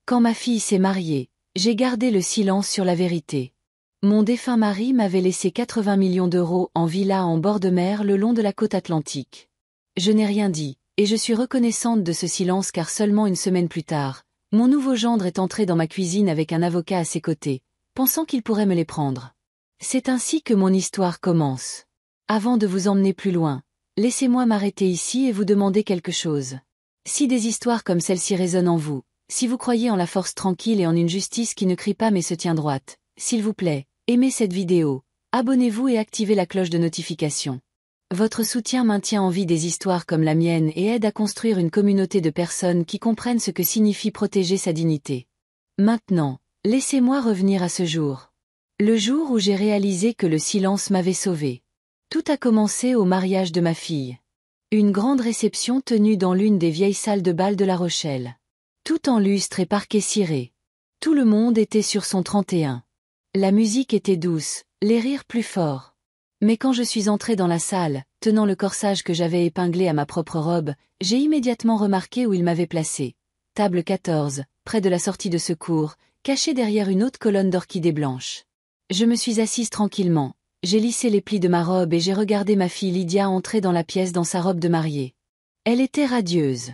Quand ma fille s'est mariée, j'ai gardé le silence sur la vérité. Mon défunt mari m'avait laissé 80 millions d'euros en villa en bord de mer le long de la côte atlantique. Je n'ai rien dit, et je suis reconnaissante de ce silence car seulement une semaine plus tard, mon nouveau gendre est entré dans ma cuisine avec un avocat à ses côtés, pensant qu'il pourrait me les prendre. C'est ainsi que mon histoire commence. Avant de vous emmener plus loin, laissez-moi m'arrêter ici et vous demander quelque chose. Si des histoires comme celle-ci résonnent en vous, si vous croyez en la force tranquille et en une justice qui ne crie pas mais se tient droite, s'il vous plaît, aimez cette vidéo, abonnez-vous et activez la cloche de notification. Votre soutien maintient en vie des histoires comme la mienne et aide à construire une communauté de personnes qui comprennent ce que signifie protéger sa dignité. Maintenant, laissez-moi revenir à ce jour. Le jour où j'ai réalisé que le silence m'avait sauvée. Tout a commencé au mariage de ma fille. Une grande réception tenue dans l'une des vieilles salles de bal de La Rochelle. Tout en lustre et parquet ciré. Tout le monde était sur son 31. La musique était douce, les rires plus forts. Mais quand je suis entrée dans la salle, tenant le corsage que j'avais épinglé à ma propre robe, j'ai immédiatement remarqué où il m'avait placé. Table 14, près de la sortie de secours, cachée derrière une haute colonne d'orchidées blanches. Je me suis assise tranquillement, j'ai lissé les plis de ma robe et j'ai regardé ma fille Lydia entrer dans la pièce dans sa robe de mariée. Elle était radieuse.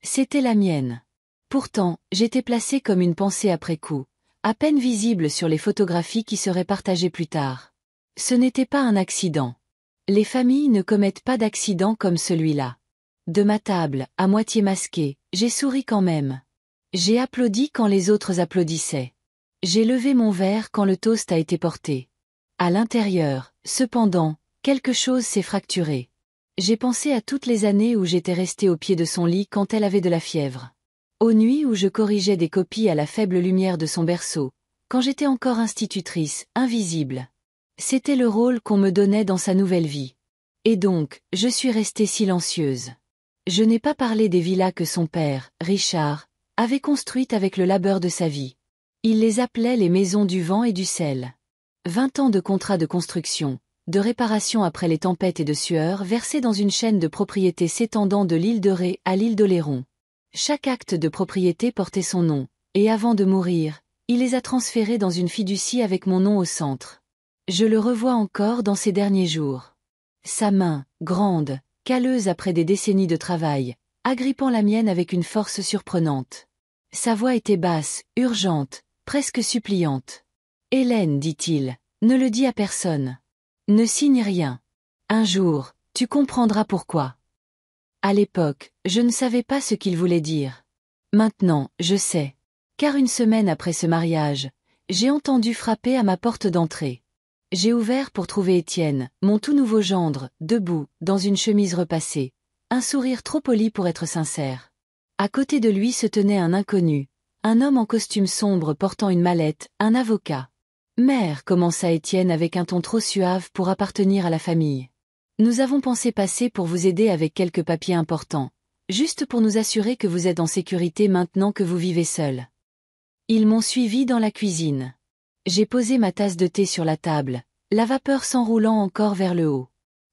C'était la mienne. Pourtant, j'étais placée comme une pensée après coup, à peine visible sur les photographies qui seraient partagées plus tard. Ce n'était pas un accident. Les familles ne commettent pas d'accident comme celui-là. De ma table, à moitié masquée, j'ai souri quand même. J'ai applaudi quand les autres applaudissaient. J'ai levé mon verre quand le toast a été porté. À l'intérieur, cependant, quelque chose s'est fracturé. J'ai pensé à toutes les années où j'étais restée au pied de son lit quand elle avait de la fièvre. Aux nuits où je corrigeais des copies à la faible lumière de son berceau, quand j'étais encore institutrice, invisible. C'était le rôle qu'on me donnait dans sa nouvelle vie. Et donc, je suis restée silencieuse. Je n'ai pas parlé des villas que son père, Richard, avait construites avec le labeur de sa vie. Il les appelait les maisons du vent et du sel. 20 ans de contrats de construction, de réparation après les tempêtes et de sueur versés dans une chaîne de propriétés s'étendant de l'île de Ré à l'île d'Oléron. Chaque acte de propriété portait son nom, et avant de mourir, il les a transférés dans une fiducie avec mon nom au centre. Je le revois encore dans ces derniers jours. Sa main, grande, calleuse après des décennies de travail, agrippant la mienne avec une force surprenante. Sa voix était basse, urgente, presque suppliante. « Hélène, dit-il, ne le dis à personne. Ne signe rien. Un jour, tu comprendras pourquoi. » À l'époque, je ne savais pas ce qu'il voulait dire. Maintenant, je sais. Car une semaine après ce mariage, j'ai entendu frapper à ma porte d'entrée. J'ai ouvert pour trouver Étienne, mon tout nouveau gendre, debout, dans une chemise repassée, un sourire trop poli pour être sincère. À côté de lui se tenait un inconnu, un homme en costume sombre portant une mallette, un avocat. « Mère, commença Étienne avec un ton trop suave pour appartenir à la famille. Nous avons pensé passer pour vous aider avec quelques papiers importants, juste pour nous assurer que vous êtes en sécurité maintenant que vous vivez seul. » Ils m'ont suivi dans la cuisine. J'ai posé ma tasse de thé sur la table, la vapeur s'enroulant encore vers le haut.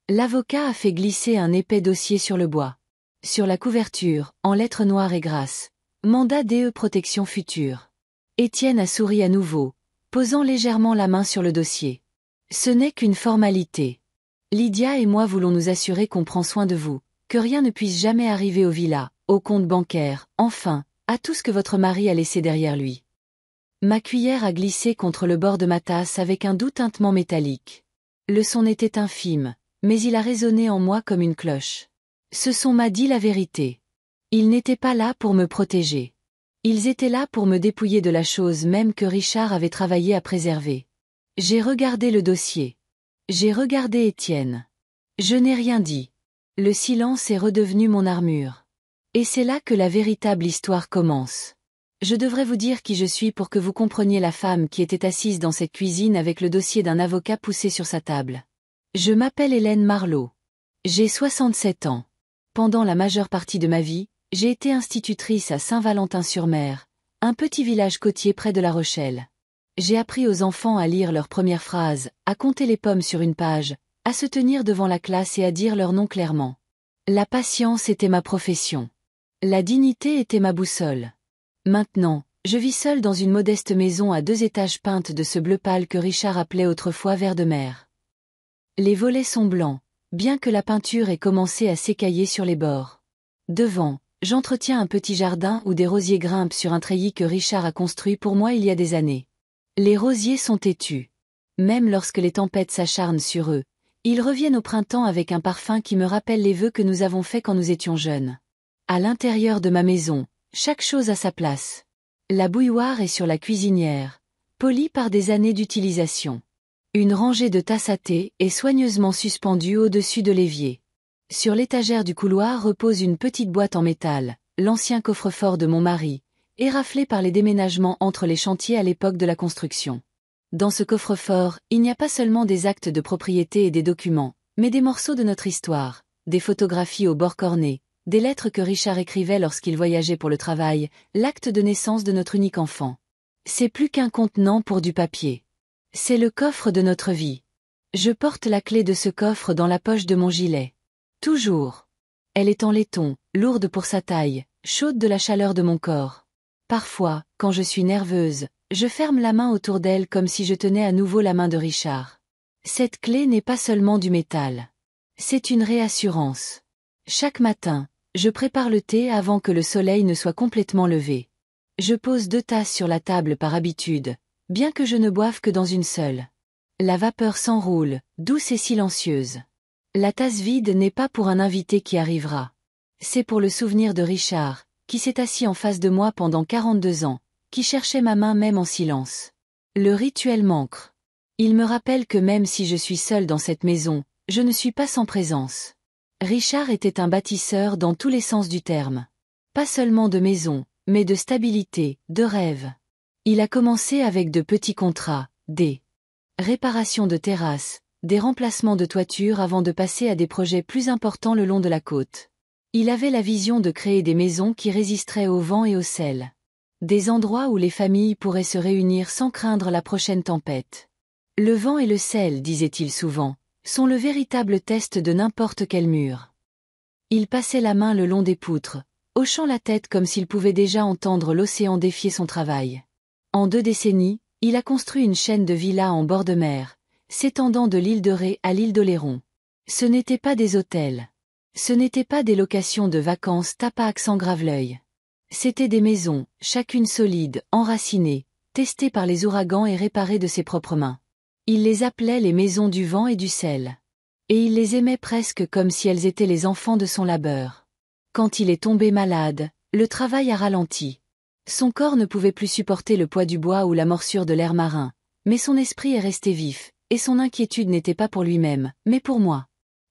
L'avocat a fait glisser un épais dossier sur le bois. Sur la couverture, en lettres noires et grasses, mandat DE protection future. Étienne a souri à nouveau, posant légèrement la main sur le dossier. Ce n'est qu'une formalité. Lydia et moi voulons nous assurer qu'on prend soin de vous, que rien ne puisse jamais arriver aux villas, aux comptes bancaires, enfin, à tout ce que votre mari a laissé derrière lui. Ma cuillère a glissé contre le bord de ma tasse avec un doux tintement métallique. Le son était infime, mais il a résonné en moi comme une cloche. Ce son m'a dit la vérité. Ils n'étaient pas là pour me protéger. Ils étaient là pour me dépouiller de la chose même que Richard avait travaillé à préserver. J'ai regardé le dossier. J'ai regardé Étienne. Je n'ai rien dit. Le silence est redevenu mon armure. Et c'est là que la véritable histoire commence. Je devrais vous dire qui je suis pour que vous compreniez la femme qui était assise dans cette cuisine avec le dossier d'un avocat poussé sur sa table. Je m'appelle Hélène Marleau. J'ai 67 ans. Pendant la majeure partie de ma vie, j'ai été institutrice à Saint-Valentin-sur-Mer, un petit village côtier près de La Rochelle. J'ai appris aux enfants à lire leurs premières phrases, à compter les pommes sur une page, à se tenir devant la classe et à dire leur nom clairement. La patience était ma profession. La dignité était ma boussole. Maintenant, Je vis seule dans une modeste maison à 2 étages peinte de ce bleu pâle que Richard appelait autrefois vert de mer. Les volets sont blancs, bien que la peinture ait commencé à s'écailler sur les bords. Devant, j'entretiens un petit jardin où des rosiers grimpent sur un treillis que Richard a construit pour moi il y a des années. Les rosiers sont têtus. Même lorsque les tempêtes s'acharnent sur eux, ils reviennent au printemps avec un parfum qui me rappelle les vœux que nous avons faits quand nous étions jeunes. À l'intérieur de ma maison, chaque chose a sa place. La bouilloire est sur la cuisinière, polie par des années d'utilisation. Une rangée de tasses à thé est soigneusement suspendue au-dessus de l'évier. Sur l'étagère du couloir repose une petite boîte en métal, l'ancien coffre-fort de mon mari, éraflé par les déménagements entre les chantiers à l'époque de la construction. Dans ce coffre-fort, il n'y a pas seulement des actes de propriété et des documents, mais des morceaux de notre histoire, des photographies au bord corné, des lettres que Richard écrivait lorsqu'il voyageait pour le travail, l'acte de naissance de notre unique enfant. C'est plus qu'un contenant pour du papier. C'est le coffre de notre vie. Je porte la clé de ce coffre dans la poche de mon gilet. Toujours. Elle est en laiton, lourde pour sa taille, chaude de la chaleur de mon corps. Parfois, quand je suis nerveuse, je ferme la main autour d'elle comme si je tenais à nouveau la main de Richard. Cette clé n'est pas seulement du métal. C'est une réassurance. Chaque matin, je prépare le thé avant que le soleil ne soit complètement levé. Je pose 2 tasses sur la table par habitude, bien que je ne boive que dans une seule. La vapeur s'enroule, douce et silencieuse. La tasse vide n'est pas pour un invité qui arrivera. C'est pour le souvenir de Richard, qui s'est assis en face de moi pendant 42 ans, qui cherchait ma main même en silence. Le rituel m'ancre. Il me rappelle que même si je suis seule dans cette maison, je ne suis pas sans présence. Richard était un bâtisseur dans tous les sens du terme. Pas seulement de maison, mais de stabilité, de rêve. Il a commencé avec de petits contrats, des réparations de terrasses, des remplacements de toitures avant de passer à des projets plus importants le long de la côte. Il avait la vision de créer des maisons qui résisteraient au vent et au sel. Des endroits où les familles pourraient se réunir sans craindre la prochaine tempête. Le vent et le sel, disait-il souvent, sont le véritable test de n'importe quel mur. Il passait la main le long des poutres, hochant la tête comme s'il pouvait déjà entendre l'océan défier son travail. En 2 décennies, il a construit une chaîne de villas en bord de mer, s'étendant de l'île de Ré à l'île d'Oléron. Ce n'étaient pas des hôtels. Ce n'étaient pas des locations de vacances Tapac sans Graveleuil. C'étaient des maisons, chacune solide, enracinée, testée par les ouragans et réparée de ses propres mains. Il les appelait les maisons du vent et du sel. Et il les aimait presque comme si elles étaient les enfants de son labeur. Quand il est tombé malade, le travail a ralenti. Son corps ne pouvait plus supporter le poids du bois ou la morsure de l'air marin, mais son esprit est resté vif, et son inquiétude n'était pas pour lui-même, mais pour moi.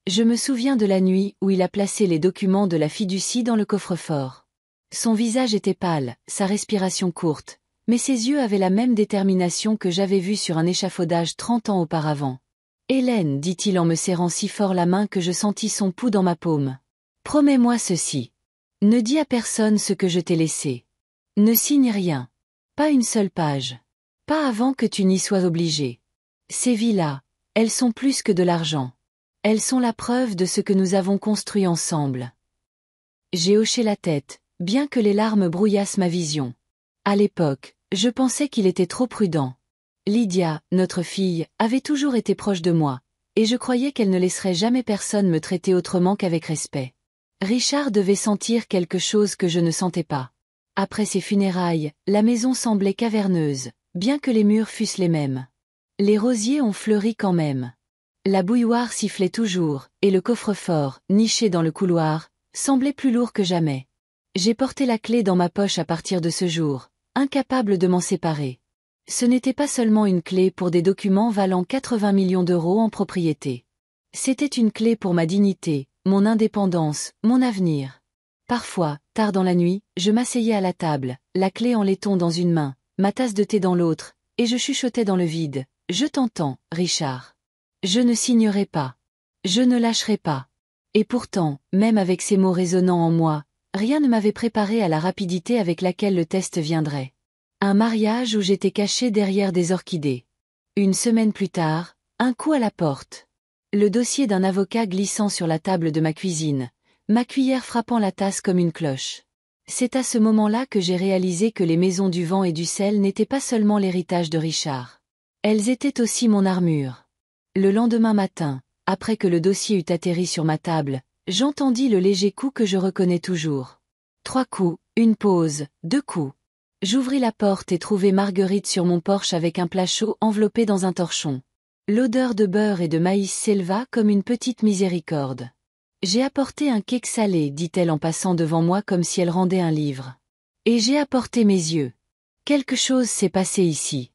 Je me souviens de la nuit où il a placé les documents de la fiducie dans le coffre-fort. Son visage était pâle, sa respiration courte, mais ses yeux avaient la même détermination que j'avais vue sur un échafaudage 30 ans auparavant. « Hélène, dit-il en me serrant si fort la main que je sentis son pouls dans ma paume. Promets-moi ceci. Ne dis à personne ce que je t'ai laissé. Ne signe rien. Pas une seule page. Pas avant que tu n'y sois obligé. Ces villas, elles sont plus que de l'argent. Elles sont la preuve de ce que nous avons construit ensemble. » J'ai hoché la tête, bien que les larmes brouillassent ma vision. À l'époque, je pensais qu'il était trop prudent. Lydia, notre fille, avait toujours été proche de moi, et je croyais qu'elle ne laisserait jamais personne me traiter autrement qu'avec respect. Richard devait sentir quelque chose que je ne sentais pas. Après ses funérailles, la maison semblait caverneuse, bien que les murs fussent les mêmes. Les rosiers ont fleuri quand même. La bouilloire sifflait toujours, et le coffre-fort, niché dans le couloir, semblait plus lourd que jamais. J'ai porté la clé dans ma poche à partir de ce jour, incapable de m'en séparer. Ce n'était pas seulement une clé pour des documents valant 80 millions d'euros en propriété. C'était une clé pour ma dignité, mon indépendance, mon avenir. Parfois, tard dans la nuit, je m'asseyais à la table, la clé en laiton dans une main, ma tasse de thé dans l'autre, et je chuchotais dans le vide. « Je t'entends, Richard. Je ne signerai pas. Je ne lâcherai pas. » Et pourtant, même avec ces mots résonnant en moi, rien ne m'avait préparé à la rapidité avec laquelle le test viendrait. Un mariage où j'étais cachée derrière des orchidées. Une semaine plus tard, un coup à la porte. Le dossier d'un avocat glissant sur la table de ma cuisine, ma cuillère frappant la tasse comme une cloche. C'est à ce moment-là que j'ai réalisé que les maisons du vent et du sel n'étaient pas seulement l'héritage de Richard. Elles étaient aussi mon armure. Le lendemain matin, après que le dossier eut atterri sur ma table, j'entendis le léger coup que je reconnais toujours. 3 coups, une pause, 2 coups. J'ouvris la porte et trouvai Marguerite sur mon porche avec un plat chaud enveloppé dans un torchon. L'odeur de beurre et de maïs s'éleva comme une petite miséricorde. J'ai apporté un cake salé, dit-elle en passant devant moi comme si elle rendait un livre. Et j'ai apporté mes yeux. Quelque chose s'est passé ici.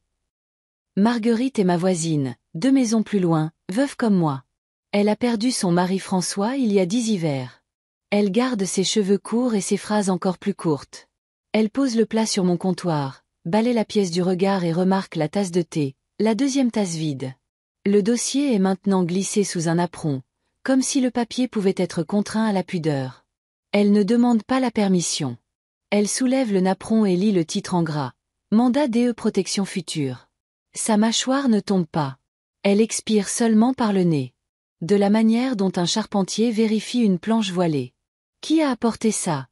Marguerite est ma voisine, 2 maisons plus loin, veuve comme moi. Elle a perdu son mari François il y a 10 hivers. Elle garde ses cheveux courts et ses phrases encore plus courtes. Elle pose le plat sur mon comptoir, balaie la pièce du regard et remarque la tasse de thé, la 2e tasse vide. Le dossier est maintenant glissé sous un apron, comme si le papier pouvait être contraint à la pudeur. Elle ne demande pas la permission. Elle soulève le napperon et lit le titre en gras. Mandat DE Protection Future. Sa mâchoire ne tombe pas. Elle expire seulement par le nez. De la manière dont un charpentier vérifie une planche voilée. Qui a apporté ça?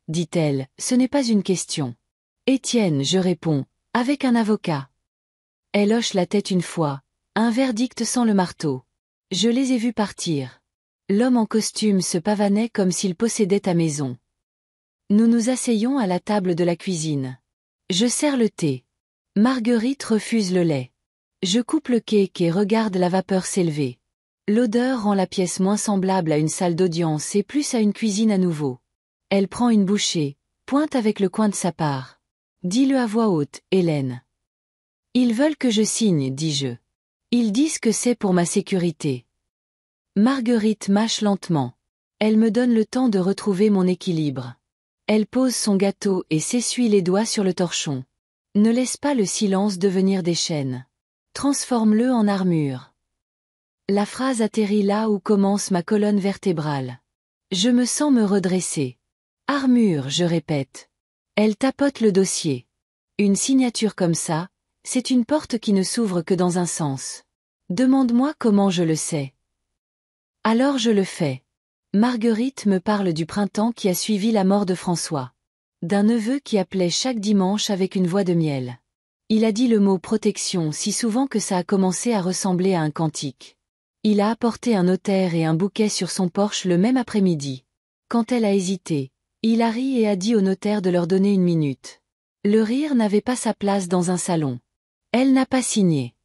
Dit-elle, ce n'est pas une question. Étienne, je réponds, avec un avocat. Elle hoche la tête une fois. Un verdict sans le marteau. Je les ai vus partir. L'homme en costume se pavanait comme s'il possédait ta maison. Nous nous asseyons à la table de la cuisine. Je sers le thé. Marguerite refuse le lait. Je coupe le cake et regarde la vapeur s'élever. L'odeur rend la pièce moins semblable à une salle d'audience et plus à une cuisine à nouveau. Elle prend une bouchée, pointe avec le coin de sa part. Dis-le à voix haute, Hélène. Ils veulent que je signe, dis-je. Ils disent que c'est pour ma sécurité. Marguerite mâche lentement. Elle me donne le temps de retrouver mon équilibre. Elle pose son gâteau et s'essuie les doigts sur le torchon. Ne laisse pas le silence devenir des chaînes. Transforme-le en armure. La phrase atterrit là où commence ma colonne vertébrale. Je me sens me redresser. Armure, je répète. Elle tapote le dossier. Une signature comme ça, c'est une porte qui ne s'ouvre que dans un sens. Demande-moi comment je le sais. Alors je le fais. Marguerite me parle du printemps qui a suivi la mort de François. D'un neveu qui appelait chaque dimanche avec une voix de miel. Il a dit le mot protection si souvent que ça a commencé à ressembler à un cantique. Il a apporté un notaire et un bouquet sur son porche le même après-midi. Quand elle a hésité, il a ri et a dit au notaire de leur donner 1 minute. Le rire n'avait pas sa place dans un salon. Elle n'a pas signé.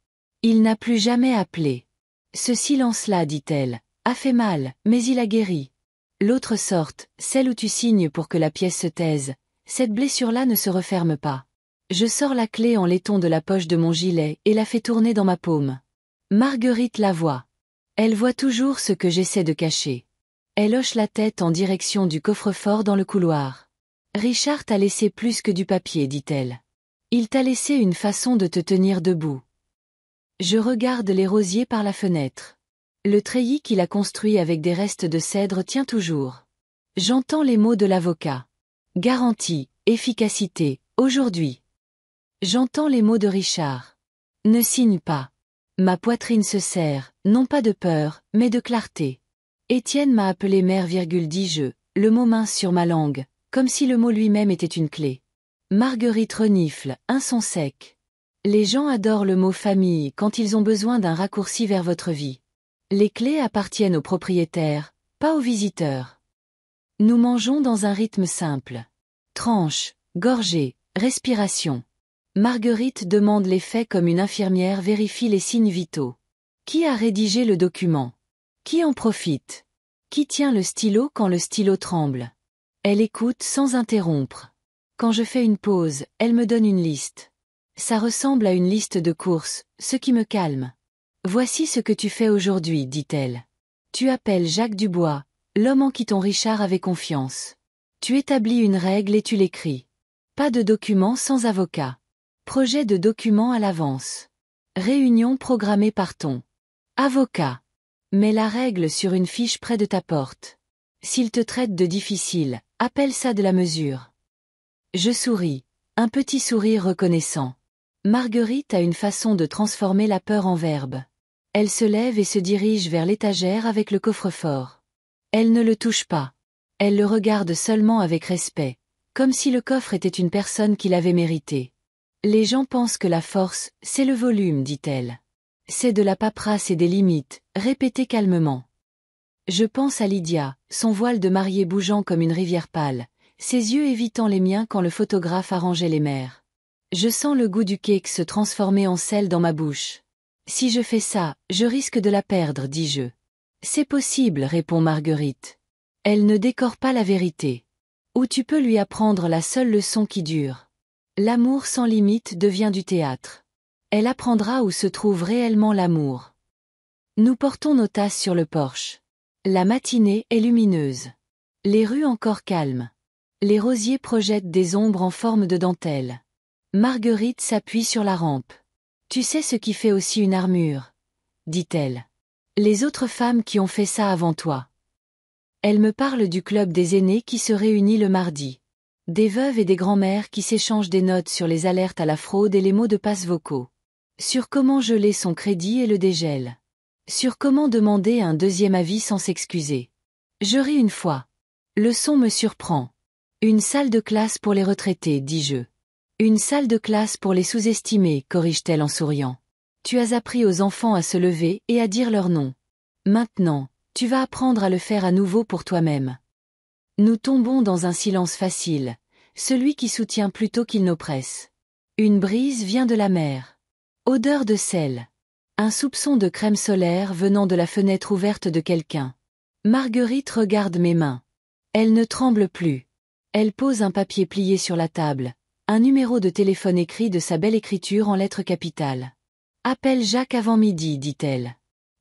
Il n'a plus jamais appelé. Ce silence-là, dit-elle, a fait mal, mais il a guéri. L'autre sorte, celle où tu signes pour que la pièce se taise, cette blessure-là ne se referme pas. Je sors la clé en laiton de la poche de mon gilet et la fais tourner dans ma paume. Marguerite la voit. Elle voit toujours ce que j'essaie de cacher. Elle hoche la tête en direction du coffre-fort dans le couloir. Richard t'a laissé plus que du papier, dit-elle. Il t'a laissé une façon de te tenir debout. Je regarde les rosiers par la fenêtre. Le treillis qu'il a construit avec des restes de cèdre tient toujours. J'entends les mots de l'avocat. Garantie, efficacité, aujourd'hui. J'entends les mots de Richard. Ne signe pas. Ma poitrine se serre, non pas de peur, mais de clarté. Étienne m'a appelé mère, dis-je, le mot mince sur ma langue, comme si le mot lui-même était une clé. Marguerite renifle, un son sec. Les gens adorent le mot famille quand ils ont besoin d'un raccourci vers votre vie. Les clés appartiennent aux propriétaires, pas aux visiteurs. Nous mangeons dans un rythme simple. Tranche, gorgée, respiration. Marguerite demande les faits comme une infirmière vérifie les signes vitaux. Qui a rédigé le document? Qui en profite? Qui tient le stylo quand le stylo tremble? Elle écoute sans interrompre. Quand je fais une pause, elle me donne une liste. Ça ressemble à une liste de courses, ce qui me calme. Voici ce que tu fais aujourd'hui, dit-elle. Tu appelles Jacques Dubois, l'homme en qui ton Richard avait confiance. Tu établis une règle et tu l'écris. Pas de document sans avocat. Projet de document à l'avance. Réunion programmée par ton avocat. Mets la règle sur une fiche près de ta porte. S'il te traite de difficile, appelle ça de la mesure. Je souris, un petit sourire reconnaissant. Marguerite a une façon de transformer la peur en verbe. Elle se lève et se dirige vers l'étagère avec le coffre-fort. Elle ne le touche pas. Elle le regarde seulement avec respect. Comme si le coffre était une personne qui l'avait mérité. Les gens pensent que la force, c'est le volume, dit-elle. C'est de la paperasse et des limites, répétez calmement. Je pense à Lydia, son voile de mariée bougeant comme une rivière pâle, ses yeux évitant les miens quand le photographe arrangeait les mers. Je sens le goût du cake se transformer en sel dans ma bouche. Si je fais ça, je risque de la perdre, dis-je. C'est possible, répond Marguerite. Elle ne décore pas la vérité. Ou tu peux lui apprendre la seule leçon qui dure. L'amour sans limite devient du théâtre. Elle apprendra où se trouve réellement l'amour. Nous portons nos tasses sur le porche. La matinée est lumineuse. Les rues encore calmes. Les rosiers projettent des ombres en forme de dentelle. Marguerite s'appuie sur la rampe. Tu sais ce qui fait aussi une armure, dit-elle. Les autres femmes qui ont fait ça avant toi. Elle me parle du club des aînés qui se réunit le mardi. Des veuves et des grands-mères qui s'échangent des notes sur les alertes à la fraude et les mots de passe vocaux. Sur comment geler son crédit et le dégel. Sur comment demander un deuxième avis sans s'excuser. Je ris une fois. Le son me surprend. Une salle de classe pour les retraités, dis-je. Une salle de classe pour les sous-estimés, corrige-t-elle en souriant. Tu as appris aux enfants à se lever et à dire leur nom. Maintenant, tu vas apprendre à le faire à nouveau pour toi-même. Nous tombons dans un silence facile, celui qui soutient plutôt qu'il n'oppresse. Une brise vient de la mer. Odeur de sel. Un soupçon de crème solaire venant de la fenêtre ouverte de quelqu'un. Marguerite regarde mes mains. Elle ne tremble plus. Elle pose un papier plié sur la table, un numéro de téléphone écrit de sa belle écriture en lettres capitales. Appelle Jacques avant midi, dit-elle.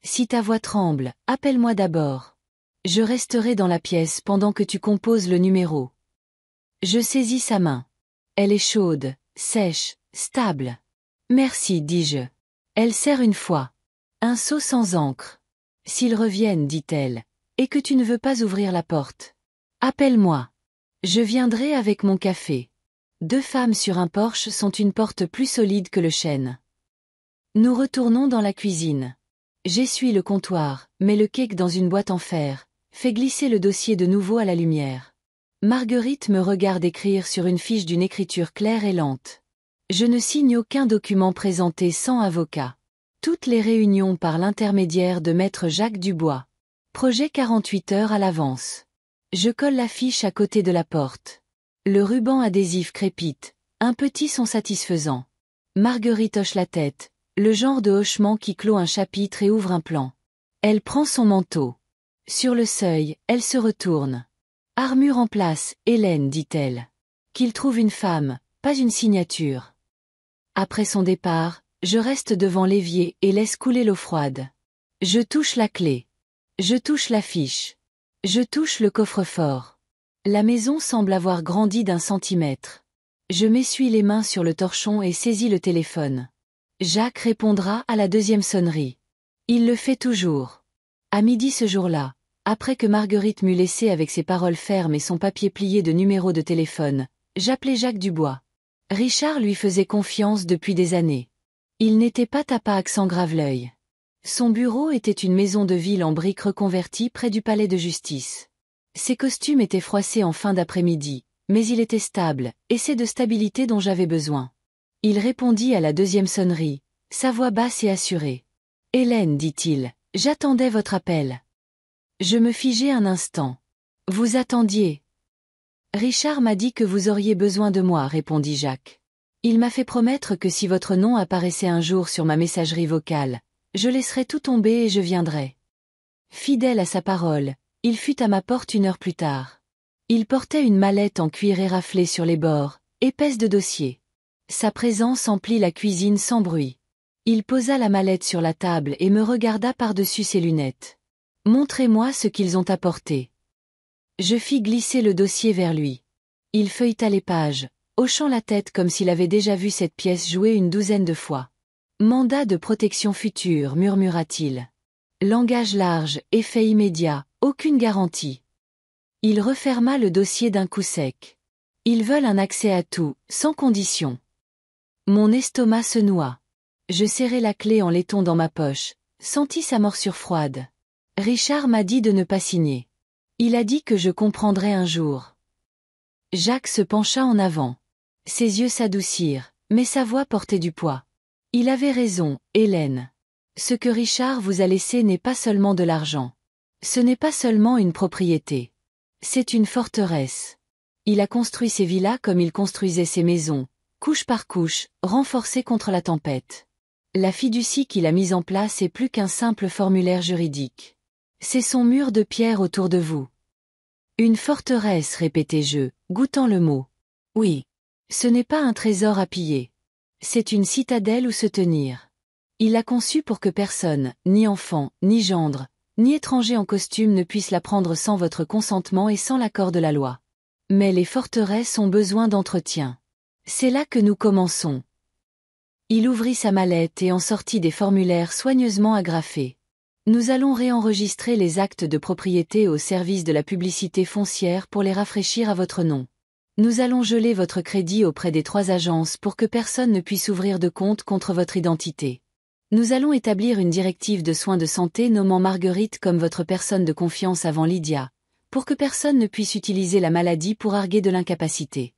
Si ta voix tremble, appelle-moi d'abord. Je resterai dans la pièce pendant que tu composes le numéro. Je saisis sa main. Elle est chaude, sèche, stable. Merci, dis-je. Elle serre une fois. Un seau sans encre. S'ils reviennent, dit-elle, et que tu ne veux pas ouvrir la porte. Appelle-moi. Je viendrai avec mon café. 2 femmes sur un porche sont une porte plus solide que le chêne. Nous retournons dans la cuisine. J'essuie le comptoir, mets le cake dans une boîte en fer, fais glisser le dossier de nouveau à la lumière. Marguerite me regarde écrire sur une fiche d'une écriture claire et lente. Je ne signe aucun document présenté sans avocat. Toutes les réunions par l'intermédiaire de maître Jacques Dubois. Projet 48 heures à l'avance. Je colle la fiche à côté de la porte. Le ruban adhésif crépite, un petit son satisfaisant. Marguerite hoche la tête. Le genre de hochement qui clôt un chapitre et ouvre un plan. Elle prend son manteau. Sur le seuil, elle se retourne. Armure en place, Hélène, dit-elle. Qu'il trouve une femme, pas une signature. Après son départ, je reste devant l'évier et laisse couler l'eau froide. Je touche la clé. Je touche la fiche. Je touche le coffre-fort. La maison semble avoir grandi d'1 centimètre. Je m'essuie les mains sur le torchon et saisis le téléphone. Jacques répondra à la 2e sonnerie. Il le fait toujours. À midi ce jour-là, après que Marguerite m'eut laissé avec ses paroles fermes et son papier plié de numéros de téléphone, j'appelai Jacques Dubois. Richard lui faisait confiance depuis des années. Il n'était pas tapa accent Graveleuil. Son bureau était une maison de ville en briques reconvertie près du palais de justice. Ses costumes étaient froissés en fin d'après-midi, mais il était stable, et c'est de stabilité dont j'avais besoin. Il répondit à la 2e sonnerie, sa voix basse et assurée. « Hélène, dit-il, j'attendais votre appel. » Je me figeai un instant. « Vous attendiez ?» Richard m'a dit que vous auriez besoin de moi, répondit Jacques. Il m'a fait promettre que si votre nom apparaissait un jour sur ma messagerie vocale, je laisserais tout tomber et je viendrais. Fidèle à sa parole, il fut à ma porte 1 heure plus tard. Il portait une mallette en cuir éraflée sur les bords, épaisse de dossiers. Sa présence emplit la cuisine sans bruit. Il posa la mallette sur la table et me regarda par-dessus ses lunettes. « Montrez-moi ce qu'ils ont apporté. » Je fis glisser le dossier vers lui. Il feuilleta les pages, hochant la tête comme s'il avait déjà vu cette pièce jouée une 12aine de fois. « Mandat de protection future, murmura-t-il. Langage large, effet immédiat, aucune garantie. » Il referma le dossier d'un coup sec. Ils veulent un accès à tout, sans condition. Mon estomac se noua. Je serrai la clé en laiton dans ma poche, sentis sa morsure froide. Richard m'a dit de ne pas signer. Il a dit que je comprendrais un jour. Jacques se pencha en avant. Ses yeux s'adoucirent, mais sa voix portait du poids. Il avait raison, Hélène. Ce que Richard vous a laissé n'est pas seulement de l'argent. Ce n'est pas seulement une propriété. C'est une forteresse. Il a construit ses villas comme il construisait ses maisons, couche par couche, renforcées contre la tempête. La fiducie qu'il a mise en place est plus qu'un simple formulaire juridique. C'est son mur de pierre autour de vous. Une forteresse, répétai-je, goûtant le mot. Oui. Ce n'est pas un trésor à piller. C'est une citadelle où se tenir. Il l'a conçue pour que personne, ni enfant, ni gendre, ni étranger en costume ne puisse la prendre sans votre consentement et sans l'accord de la loi. Mais les forteresses ont besoin d'entretien. C'est là que nous commençons. Il ouvrit sa mallette et en sortit des formulaires soigneusement agrafés. Nous allons réenregistrer les actes de propriété au service de la publicité foncière pour les rafraîchir à votre nom. Nous allons geler votre crédit auprès des 3 agences pour que personne ne puisse ouvrir de compte contre votre identité. Nous allons établir une directive de soins de santé nommant Marguerite comme votre personne de confiance avant Lydia, pour que personne ne puisse utiliser la maladie pour arguer de l'incapacité.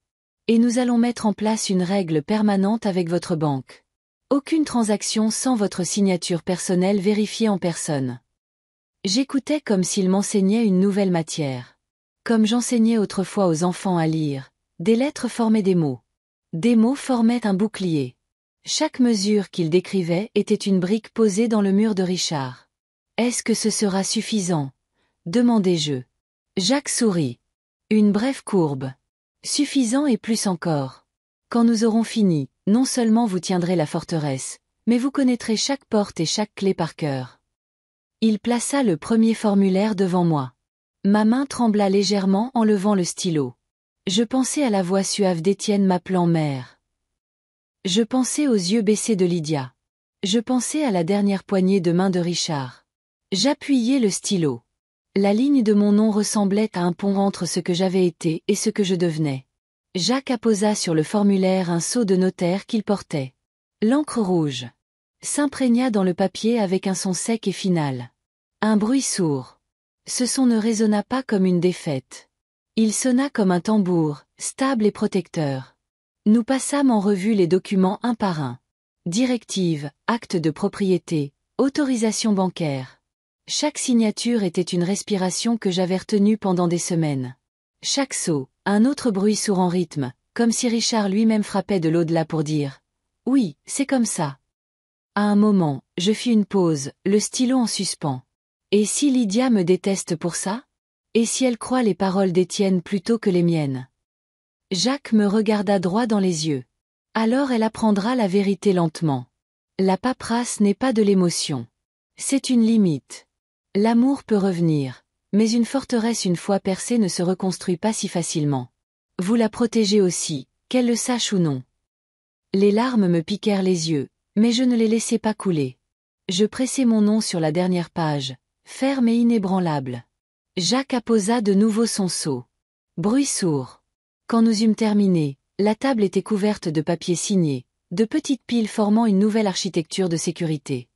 Et nous allons mettre en place une règle permanente avec votre banque. Aucune transaction sans votre signature personnelle vérifiée en personne. J'écoutais comme s'il m'enseignait une nouvelle matière. Comme j'enseignais autrefois aux enfants à lire, des lettres formaient des mots. Des mots formaient un bouclier. Chaque mesure qu'il décrivait était une brique posée dans le mur de Richard. Est-ce que ce sera suffisant? Demandai-je. Jacques sourit. Une brève courbe. Suffisant et plus encore. Quand nous aurons fini, non seulement vous tiendrez la forteresse, mais vous connaîtrez chaque porte et chaque clé par cœur. Il plaça le premier formulaire devant moi. Ma main trembla légèrement en levant le stylo. Je pensais à la voix suave d'Étienne m'appelant mère. Je pensais aux yeux baissés de Lydia. Je pensais à la dernière poignée de main de Richard. J'appuyai le stylo. La ligne de mon nom ressemblait à un pont entre ce que j'avais été et ce que je devenais. Jacques apposa sur le formulaire un sceau de notaire qu'il portait. L'encre rouge s'imprégna dans le papier avec un son sec et final. Un bruit sourd. Ce son ne résonna pas comme une défaite. Il sonna comme un tambour, stable et protecteur. Nous passâmes en revue les documents un par un. Directive, acte de propriété, autorisation bancaire. Chaque signature était une respiration que j'avais retenue pendant des semaines. Chaque sceau, un autre bruit sourd en rythme, comme si Richard lui-même frappait de l'au-delà pour dire « Oui, c'est comme ça ». À un moment, je fis une pause, le stylo en suspens. Et si Lydia me déteste pour ça? Et si elle croit les paroles d'Étienne plutôt que les miennes? Jacques me regarda droit dans les yeux. Alors elle apprendra la vérité lentement. La paperasse n'est pas de l'émotion. C'est une limite. L'amour peut revenir, mais une forteresse une fois percée ne se reconstruit pas si facilement. Vous la protégez aussi, qu'elle le sache ou non. Les larmes me piquèrent les yeux, mais je ne les laissai pas couler. Je pressai mon nom sur la dernière page, ferme et inébranlable. Jacques apposa de nouveau son sceau. Bruit sourd. Quand nous eûmes terminé, la table était couverte de papiers signés, de petites piles formant une nouvelle architecture de sécurité.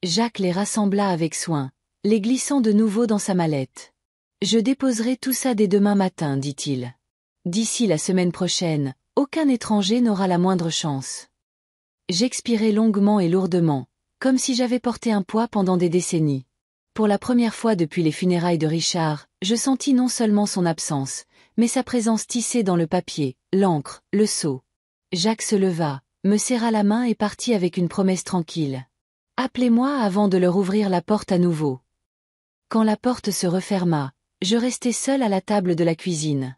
Jacques les rassembla avec soin, les glissant de nouveau dans sa mallette. Je déposerai tout ça dès demain matin, dit-il. D'ici la semaine prochaine, aucun étranger n'aura la moindre chance. J'expirai longuement et lourdement, comme si j'avais porté un poids pendant des décennies. Pour la première fois depuis les funérailles de Richard, je sentis non seulement son absence, mais sa présence tissée dans le papier, l'encre, le sceau. Jacques se leva, me serra la main et partit avec une promesse tranquille. Appelez-moi avant de leur ouvrir la porte à nouveau. Quand la porte se referma, je restai seul à la table de la cuisine.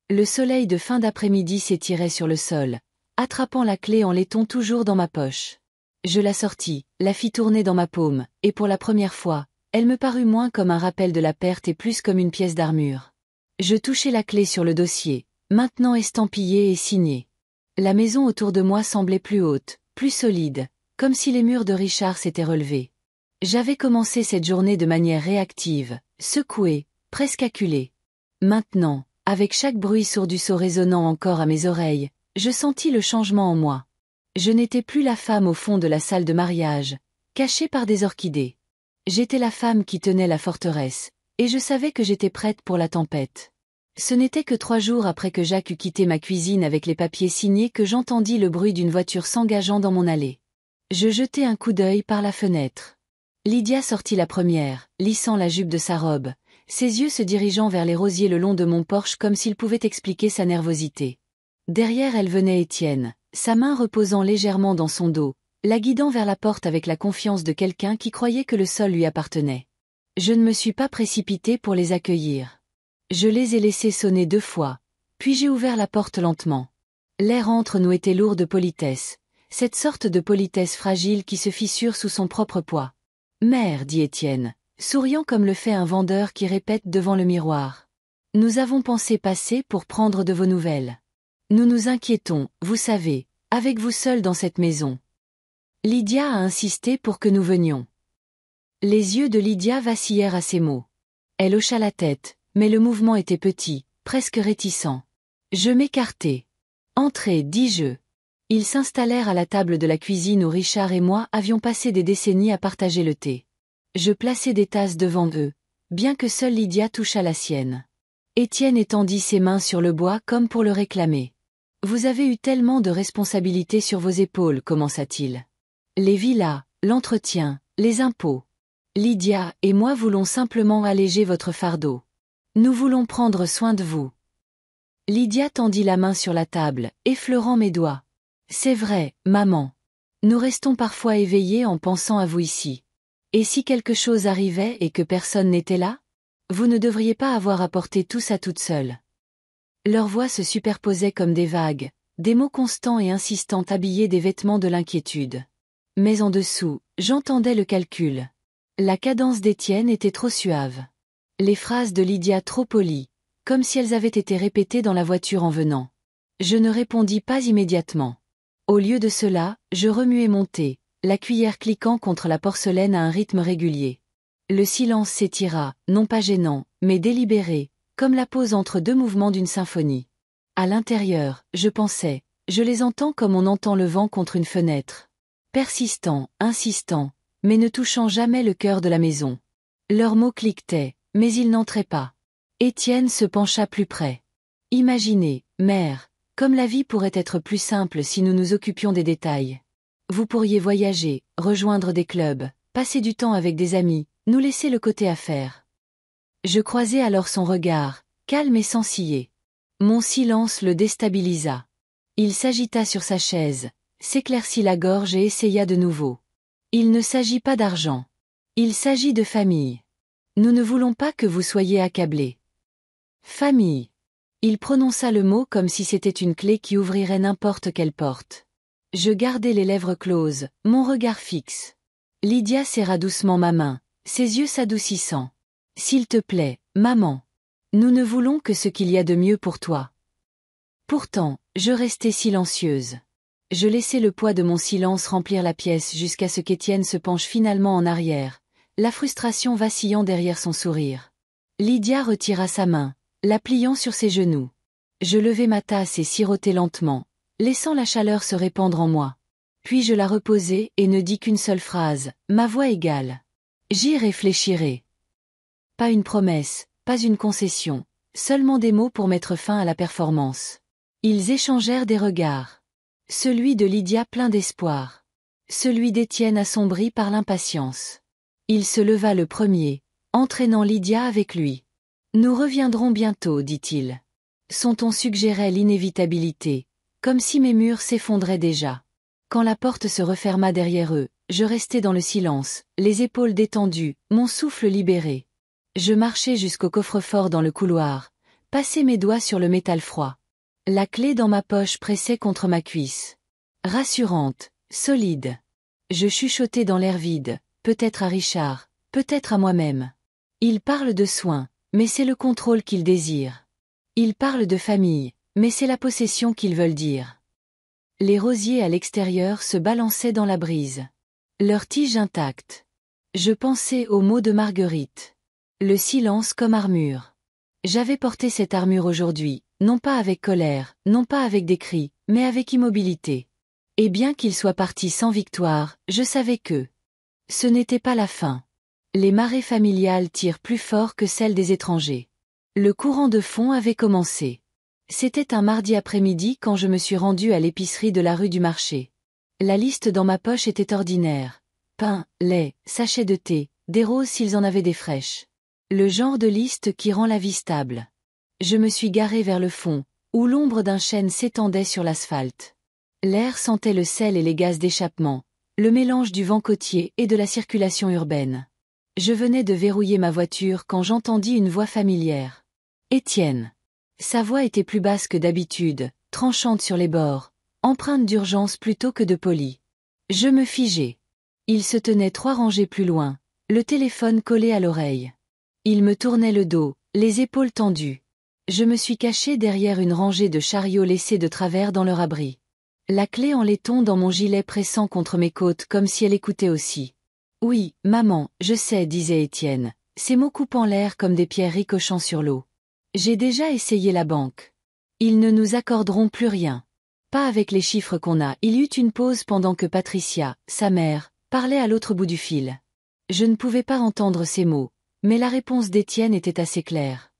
Le soleil de fin d'après-midi s'étirait sur le sol, attrapant la clé en laiton toujours dans ma poche. Je la sortis, la fis tourner dans ma paume, et pour la première fois, elle me parut moins comme un rappel de la perte et plus comme une pièce d'armure. Je touchai la clé sur le dossier, maintenant estampillée et signée. La maison autour de moi semblait plus haute, plus solide, comme si les murs de Richard s'étaient relevés. J'avais commencé cette journée de manière réactive, secouée, presque acculée. Maintenant, avec chaque bruit sourd du sceau résonnant encore à mes oreilles, je sentis le changement en moi. Je n'étais plus la femme au fond de la salle de mariage, cachée par des orchidées. J'étais la femme qui tenait la forteresse, et je savais que j'étais prête pour la tempête. Ce n'était que 3 jours après que Jacques eut quitté ma cuisine avec les papiers signés que j'entendis le bruit d'une voiture s'engageant dans mon allée. Je jetai un coup d'œil par la fenêtre. Lydia sortit la première, lissant la jupe de sa robe, ses yeux se dirigeant vers les rosiers le long de mon porche comme s'ils pouvaient expliquer sa nervosité. Derrière elle venait Étienne, sa main reposant légèrement dans son dos, la guidant vers la porte avec la confiance de quelqu'un qui croyait que le sol lui appartenait. Je ne me suis pas précipitée pour les accueillir. Je les ai laissés sonner 2 fois, puis j'ai ouvert la porte lentement. L'air entre nous était lourd de politesse, cette sorte de politesse fragile qui se fissure sous son propre poids. « Mère, dit Étienne, souriant comme le fait un vendeur qui répète devant le miroir. Nous avons pensé passer pour prendre de vos nouvelles. Nous nous inquiétons, vous savez, avec vous seul dans cette maison. » Lydia a insisté pour que nous venions. Les yeux de Lydia vacillèrent à ces mots. Elle hocha la tête, mais le mouvement était petit, presque réticent. Je m'écartai. « Entrez, dis-je. » Ils s'installèrent à la table de la cuisine où Richard et moi avions passé des décennies à partager le thé. Je plaçai des tasses devant eux, bien que seule Lydia touchât la sienne. Étienne étendit ses mains sur le bois comme pour le réclamer. « Vous avez eu tellement de responsabilités sur vos épaules, commença-t-il. Les villas, l'entretien, les impôts. Lydia et moi voulons simplement alléger votre fardeau. Nous voulons prendre soin de vous. » Lydia tendit la main sur la table, effleurant mes doigts. « C'est vrai, maman. Nous restons parfois éveillés en pensant à vous ici. Et si quelque chose arrivait et que personne n'était là? Vous ne devriez pas avoir à porter tout ça toute seule. » Leurs voix se superposaient comme des vagues, des mots constants et insistants habillés des vêtements de l'inquiétude. Mais en dessous, j'entendais le calcul. La cadence d'Étienne était trop suave. Les phrases de Lydia trop polies, comme si elles avaient été répétées dans la voiture en venant. Je ne répondis pas immédiatement. Au lieu de cela, je remuai mon thé, la cuillère cliquant contre la porcelaine à un rythme régulier. Le silence s'étira, non pas gênant, mais délibéré, comme la pause entre 2 mouvements d'une symphonie. À l'intérieur, je pensais, je les entends comme on entend le vent contre une fenêtre. Persistant, insistant, mais ne touchant jamais le cœur de la maison. Leurs mots cliquetaient, mais ils n'entraient pas. Étienne se pencha plus près. « Imaginez, mère, comme la vie pourrait être plus simple si nous nous occupions des détails. Vous pourriez voyager, rejoindre des clubs, passer du temps avec des amis, nous laisser le côté affaires. » Je croisai alors son regard, calme et sans ciller. Mon silence le déstabilisa. Il s'agita sur sa chaise, s'éclaircit la gorge et essaya de nouveau. « Il ne s'agit pas d'argent. Il s'agit de famille. Nous ne voulons pas que vous soyez accablés. » Famille. Il prononça le mot comme si c'était une clé qui ouvrirait n'importe quelle porte. Je gardai les lèvres closes, mon regard fixe. Lydia serra doucement ma main, ses yeux s'adoucissant. « S'il te plaît, maman. Nous ne voulons que ce qu'il y a de mieux pour toi. » Pourtant, je restai silencieuse. Je laissai le poids de mon silence remplir la pièce jusqu'à ce qu'Étienne se penche finalement en arrière, la frustration vacillant derrière son sourire. Lydia retira sa main, la pliant sur ses genoux. Je levai ma tasse et sirotai lentement, laissant la chaleur se répandre en moi. Puis je la reposai et ne dis qu'une seule phrase, ma voix égale. « J'y réfléchirai. » Pas une promesse, pas une concession, seulement des mots pour mettre fin à la performance. Ils échangèrent des regards. Celui de Lydia plein d'espoir. Celui d'Étienne assombri par l'impatience. Il se leva le premier, entraînant Lydia avec lui. « Nous reviendrons bientôt, dit-il. » Son ton suggérait l'inévitabilité, comme si mes murs s'effondraient déjà. Quand la porte se referma derrière eux, je restai dans le silence, les épaules détendues, mon souffle libéré. Je marchai jusqu'au coffre-fort dans le couloir, passai mes doigts sur le métal froid. La clé dans ma poche pressait contre ma cuisse. Rassurante, solide. Je chuchotai dans l'air vide, peut-être à Richard, peut-être à moi-même. Il parle de soins, mais c'est le contrôle qu'ils désirent. Il parle de famille, mais c'est la possession qu'ils veulent dire. Les rosiers à l'extérieur se balançaient dans la brise. Leurs tiges intactes. Je pensais aux mots de Marguerite. Le silence comme armure. J'avais porté cette armure aujourd'hui, non pas avec colère, non pas avec des cris, mais avec immobilité. Et bien qu'il soit parti sans victoire, je savais que ce n'était pas la fin. Les marées familiales tirent plus fort que celles des étrangers. Le courant de fond avait commencé. C'était un mardi après-midi quand je me suis rendue à l'épicerie de la rue du Marché. La liste dans ma poche était ordinaire. Pain, lait, sachets de thé, des roses s'ils en avaient des fraîches. Le genre de liste qui rend la vie stable. Je me suis garée vers le fond, où l'ombre d'un chêne s'étendait sur l'asphalte. L'air sentait le sel et les gaz d'échappement, le mélange du vent côtier et de la circulation urbaine. Je venais de verrouiller ma voiture quand j'entendis une voix familière. Étienne. Sa voix était plus basse que d'habitude, tranchante sur les bords, empreinte d'urgence plutôt que de poli. Je me figeai. Il se tenait 3 rangées plus loin, le téléphone collé à l'oreille. Il me tournait le dos, les épaules tendues. Je me suis cachée derrière une rangée de chariots laissés de travers dans leur abri. La clé en laiton dans mon gilet pressant contre mes côtes comme si elle écoutait aussi. Oui, maman, je sais, disait Étienne, ses mots coupant l'air comme des pierres ricochant sur l'eau. J'ai déjà essayé la banque. Ils ne nous accorderont plus rien. Pas avec les chiffres qu'on a. Il y eut une pause pendant que Patricia, sa mère, parlait à l'autre bout du fil. Je ne pouvais pas entendre ces mots, mais la réponse d'Étienne était assez claire.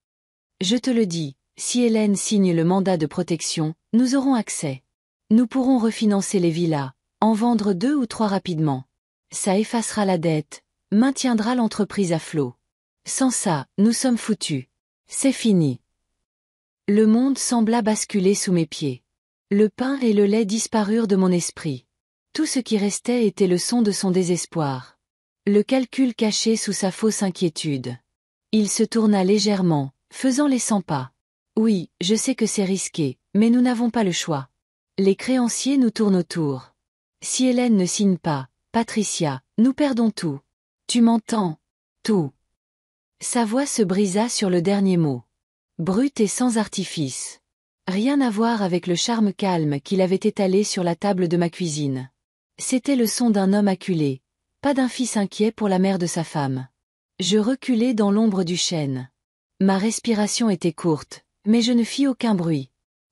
Je te le dis, si Hélène signe le mandat de protection, nous aurons accès. Nous pourrons refinancer les villas, en vendre 2 ou 3 rapidement. Ça effacera la dette, maintiendra l'entreprise à flot. Sans ça, nous sommes foutus. C'est fini. Le monde sembla basculer sous mes pieds. Le pain et le lait disparurent de mon esprit. Tout ce qui restait était le son de son désespoir. Le calcul caché sous sa fausse inquiétude. Il se tourna légèrement, faisant les 100 pas. Oui, je sais que c'est risqué, mais nous n'avons pas le choix. Les créanciers nous tournent autour. Si Hélène ne signe pas, Patricia, nous perdons tout. Tu m'entends? Tout. Sa voix se brisa sur le dernier mot. Brute et sans artifice. Rien à voir avec le charme calme qu'il avait étalé sur la table de ma cuisine. C'était le son d'un homme acculé, pas d'un fils inquiet pour la mère de sa femme. Je reculai dans l'ombre du chêne. Ma respiration était courte, mais je ne fis aucun bruit.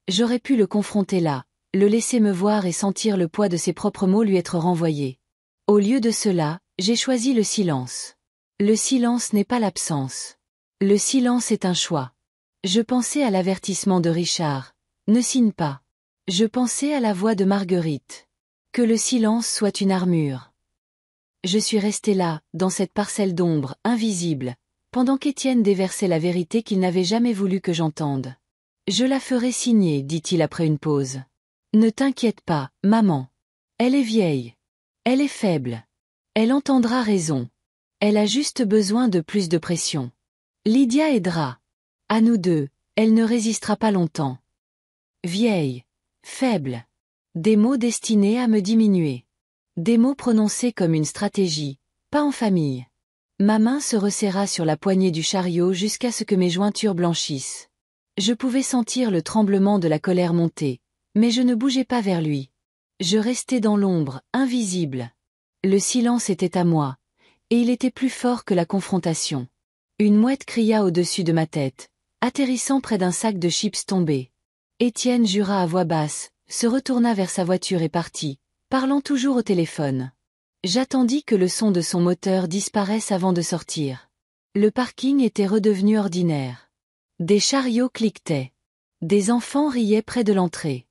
J'aurais pu le confronter là, le laisser me voir et sentir le poids de ses propres mots lui être renvoyés. Au lieu de cela, j'ai choisi le silence. Le silence n'est pas l'absence. Le silence est un choix. Je pensais à l'avertissement de Richard. Ne signe pas. Je pensais à la voix de Marguerite. Que le silence soit une armure. Je suis resté là, dans cette parcelle d'ombre, invisible, pendant qu'Étienne déversait la vérité qu'il n'avait jamais voulu que j'entende. Je la ferai signer, dit-il après une pause. Ne t'inquiète pas, maman. Elle est vieille. Elle est faible. Elle entendra raison. Elle a juste besoin de plus de pression. Lydia aidera. À nous deux, elle ne résistera pas longtemps. Vieille. Faible. Des mots destinés à me diminuer. Des mots prononcés comme une stratégie, pas en famille. Ma main se resserra sur la poignée du chariot jusqu'à ce que mes jointures blanchissent. Je pouvais sentir le tremblement de la colère monter, mais je ne bougeais pas vers lui. Je restais dans l'ombre, invisible. Le silence était à moi, et il était plus fort que la confrontation. Une mouette cria au-dessus de ma tête, atterrissant près d'un sac de chips tombé. Étienne jura à voix basse, se retourna vers sa voiture et partit, parlant toujours au téléphone. J'attendis que le son de son moteur disparaisse avant de sortir. Le parking était redevenu ordinaire. Des chariots cliquetaient. Des enfants riaient près de l'entrée.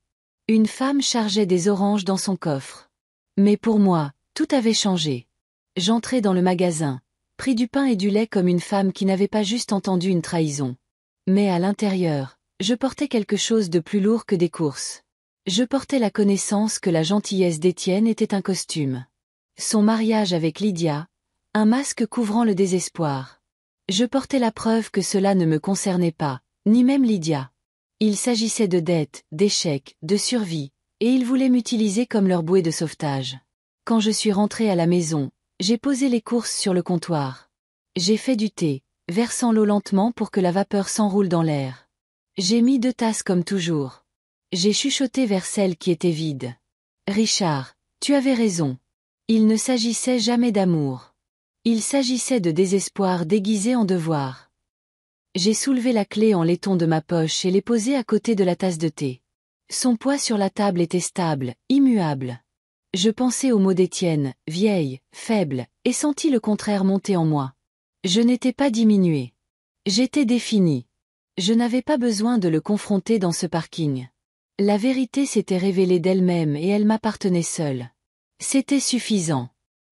Une femme chargeait des oranges dans son coffre. Mais pour moi, tout avait changé. J'entrai dans le magasin, pris du pain et du lait comme une femme qui n'avait pas juste entendu une trahison. Mais à l'intérieur, je portais quelque chose de plus lourd que des courses. Je portais la connaissance que la gentillesse d'Étienne était un costume. Son mariage avec Lydia, un masque couvrant le désespoir. Je portais la preuve que cela ne me concernait pas, ni même Lydia. Il s'agissait de dettes, d'échecs, de survie, et ils voulaient m'utiliser comme leur bouée de sauvetage. Quand je suis rentrée à la maison, j'ai posé les courses sur le comptoir. J'ai fait du thé, versant l'eau lentement pour que la vapeur s'enroule dans l'air. J'ai mis 2 tasses comme toujours. J'ai chuchoté vers celle qui était vide. Richard, tu avais raison. Il ne s'agissait jamais d'amour. Il s'agissait de désespoir déguisé en devoir. J'ai soulevé la clé en laiton de ma poche et l'ai posée à côté de la tasse de thé. Son poids sur la table était stable, immuable. Je pensais aux mots d'Étienne, vieille, faible, et sentis le contraire monter en moi. Je n'étais pas diminuée. J'étais définie. Je n'avais pas besoin de le confronter dans ce parking. La vérité s'était révélée d'elle-même et elle m'appartenait seule. C'était suffisant.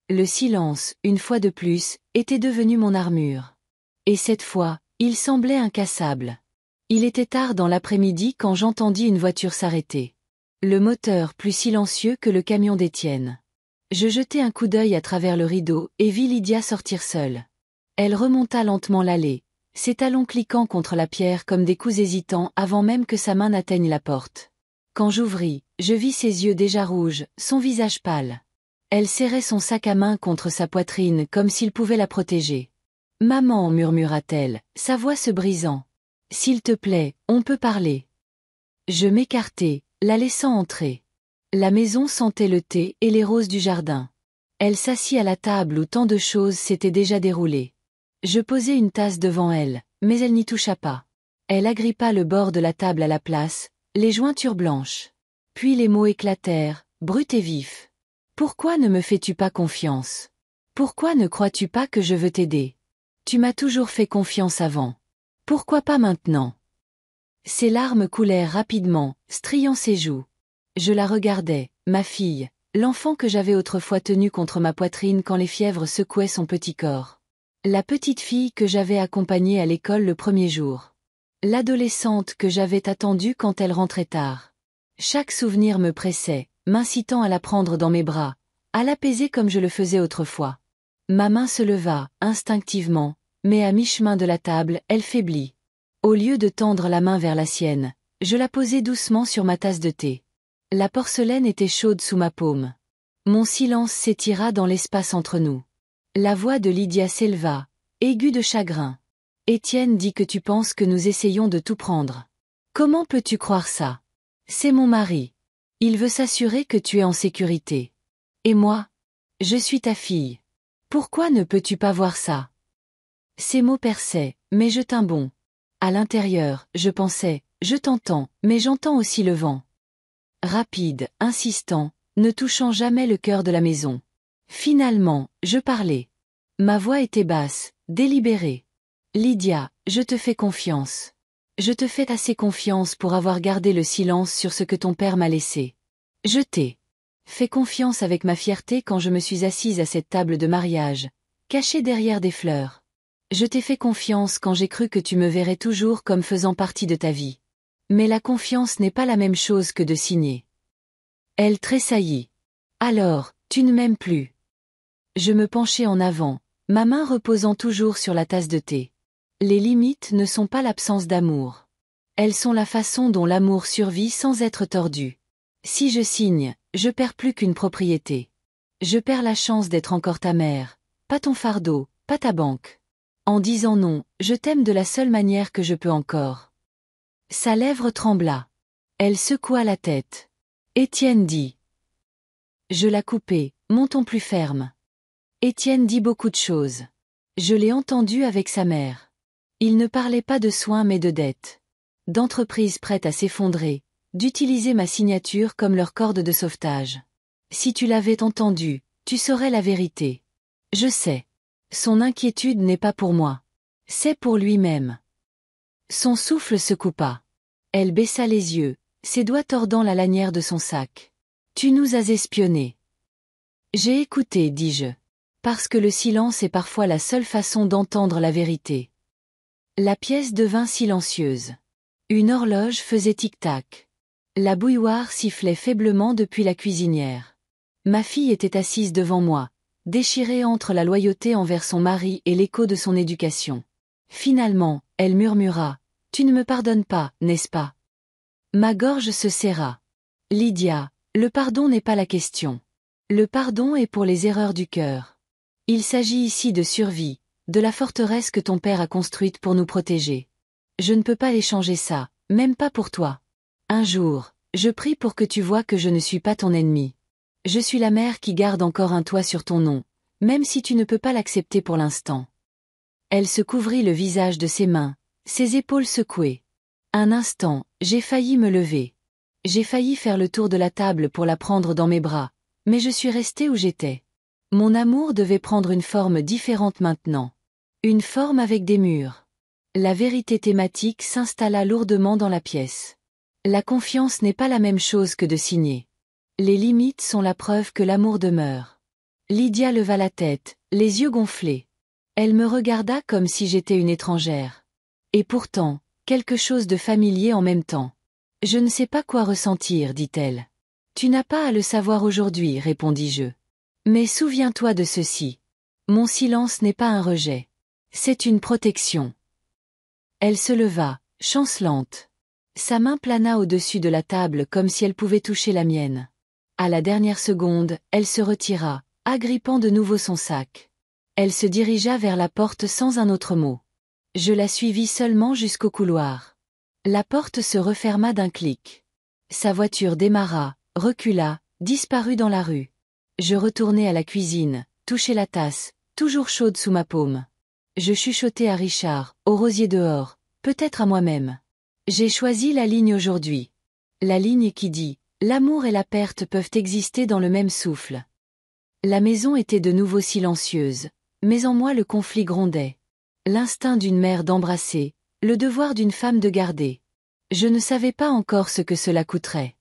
Le silence, une fois de plus, était devenu mon armure. Et cette fois, il semblait incassable. Il était tard dans l'après-midi quand j'entendis une voiture s'arrêter. Le moteur plus silencieux que le camion d'Étienne. Je jetai un coup d'œil à travers le rideau et vis Lydia sortir seule. Elle remonta lentement l'allée, ses talons cliquant contre la pierre comme des coups hésitants avant même que sa main n'atteigne la porte. Quand j'ouvris, je vis ses yeux déjà rouges, son visage pâle. Elle serrait son sac à main contre sa poitrine comme s'il pouvait la protéger. « Maman, murmura-t-elle, sa voix se brisant. S'il te plaît, on peut parler. » Je m'écartai, la laissant entrer. La maison sentait le thé et les roses du jardin. Elle s'assit à la table où tant de choses s'étaient déjà déroulées. Je posai une tasse devant elle, mais elle n'y toucha pas. Elle agrippa le bord de la table à la place, les jointures blanches. Puis les mots éclatèrent, bruts et vifs. « Pourquoi ne me fais-tu pas confiance? Pourquoi ne crois-tu pas que je veux t'aider? Tu m'as toujours fait confiance avant. Pourquoi pas maintenant? » Ses larmes coulèrent rapidement, striant ses joues. Je la regardais, ma fille, l'enfant que j'avais autrefois tenu contre ma poitrine quand les fièvres secouaient son petit corps. La petite fille que j'avais accompagnée à l'école le premier jour. L'adolescente que j'avais attendue quand elle rentrait tard. Chaque souvenir me pressait, m'incitant à la prendre dans mes bras, à l'apaiser comme je le faisais autrefois. Ma main se leva, instinctivement, mais à mi-chemin de la table, elle faiblit. Au lieu de tendre la main vers la sienne, je la posai doucement sur ma tasse de thé. La porcelaine était chaude sous ma paume. Mon silence s'étira dans l'espace entre nous. La voix de Lydia s'éleva, aiguë de chagrin. « Étienne dit que tu penses que nous essayons de tout prendre. Comment peux-tu croire ça? C'est mon mari. Il veut s'assurer que tu es en sécurité. Et moi? Je suis ta fille. Pourquoi ne peux-tu pas voir ça? » Ces mots perçaient, mais je tins bon. À l'intérieur, je pensais, je t'entends, mais j'entends aussi le vent. Rapide, insistant, ne touchant jamais le cœur de la maison. Finalement, je parlais. Ma voix était basse, délibérée. Lydia, je te fais confiance. Je te fais assez confiance pour avoir gardé le silence sur ce que ton père m'a laissé. Je t'ai fait confiance avec ma fierté quand je me suis assise à cette table de mariage, cachée derrière des fleurs. Je t'ai fait confiance quand j'ai cru que tu me verrais toujours comme faisant partie de ta vie. Mais la confiance n'est pas la même chose que de signer. Elle tressaillit. Alors, tu ne m'aimes plus. Je me penchai en avant, ma main reposant toujours sur la tasse de thé. Les limites ne sont pas l'absence d'amour. Elles sont la façon dont l'amour survit sans être tordu. Si je signe, je perds plus qu'une propriété. Je perds la chance d'être encore ta mère, pas ton fardeau, pas ta banque. En disant non, je t'aime de la seule manière que je peux encore. Sa lèvre trembla. Elle secoua la tête. Étienne dit. Je la coupai, mon ton plus ferme. Étienne dit beaucoup de choses. Je l'ai entendu avec sa mère. Il ne parlait pas de soins mais de dettes. D'entreprises prêtes à s'effondrer, d'utiliser ma signature comme leur corde de sauvetage. Si tu l'avais entendu, tu saurais la vérité. Je sais. Son inquiétude n'est pas pour moi. C'est pour lui-même. Son souffle se coupa. Elle baissa les yeux, ses doigts tordant la lanière de son sac. Tu nous as espionnés. J'ai écouté, dis-je. Parce que le silence est parfois la seule façon d'entendre la vérité. La pièce devint silencieuse. Une horloge faisait tic-tac. La bouilloire sifflait faiblement depuis la cuisinière. Ma fille était assise devant moi, déchirée entre la loyauté envers son mari et l'écho de son éducation. Finalement, elle murmura, « Tu ne me pardonnes pas, n'est-ce pas ?» Ma gorge se serra. « Lydia, le pardon n'est pas la question. Le pardon est pour les erreurs du cœur. Il s'agit ici de survie, de la forteresse que ton père a construite pour nous protéger. Je ne peux pas échanger ça, même pas pour toi. Un jour, je prie pour que tu vois que je ne suis pas ton ennemi. Je suis la mère qui garde encore un toit sur ton nom, même si tu ne peux pas l'accepter pour l'instant. » Elle se couvrit le visage de ses mains, ses épaules secouées. Un instant, j'ai failli me lever. J'ai failli faire le tour de la table pour la prendre dans mes bras, mais je suis restée où j'étais. Mon amour devait prendre une forme différente maintenant. Une forme avec des murs. La vérité thématique s'installa lourdement dans la pièce. La confiance n'est pas la même chose que de signer. Les limites sont la preuve que l'amour demeure. Lydia leva la tête, les yeux gonflés. Elle me regarda comme si j'étais une étrangère. Et pourtant, quelque chose de familier en même temps. Je ne sais pas quoi ressentir, dit-elle. Tu n'as pas à le savoir aujourd'hui, répondis-je. Mais souviens-toi de ceci. Mon silence n'est pas un rejet. C'est une protection. Elle se leva, chancelante. Sa main plana au-dessus de la table comme si elle pouvait toucher la mienne. À la dernière seconde, elle se retira, agrippant de nouveau son sac. Elle se dirigea vers la porte sans un autre mot. Je la suivis seulement jusqu'au couloir. La porte se referma d'un clic. Sa voiture démarra, recula, disparut dans la rue. Je retournai à la cuisine, touchai la tasse, toujours chaude sous ma paume. Je chuchotai à Richard, au rosier dehors, peut-être à moi-même. J'ai choisi la ligne aujourd'hui. La ligne qui dit « L'amour et la perte peuvent exister dans le même souffle ». La maison était de nouveau silencieuse, mais en moi le conflit grondait. L'instinct d'une mère d'embrasser, le devoir d'une femme de garder. Je ne savais pas encore ce que cela coûterait.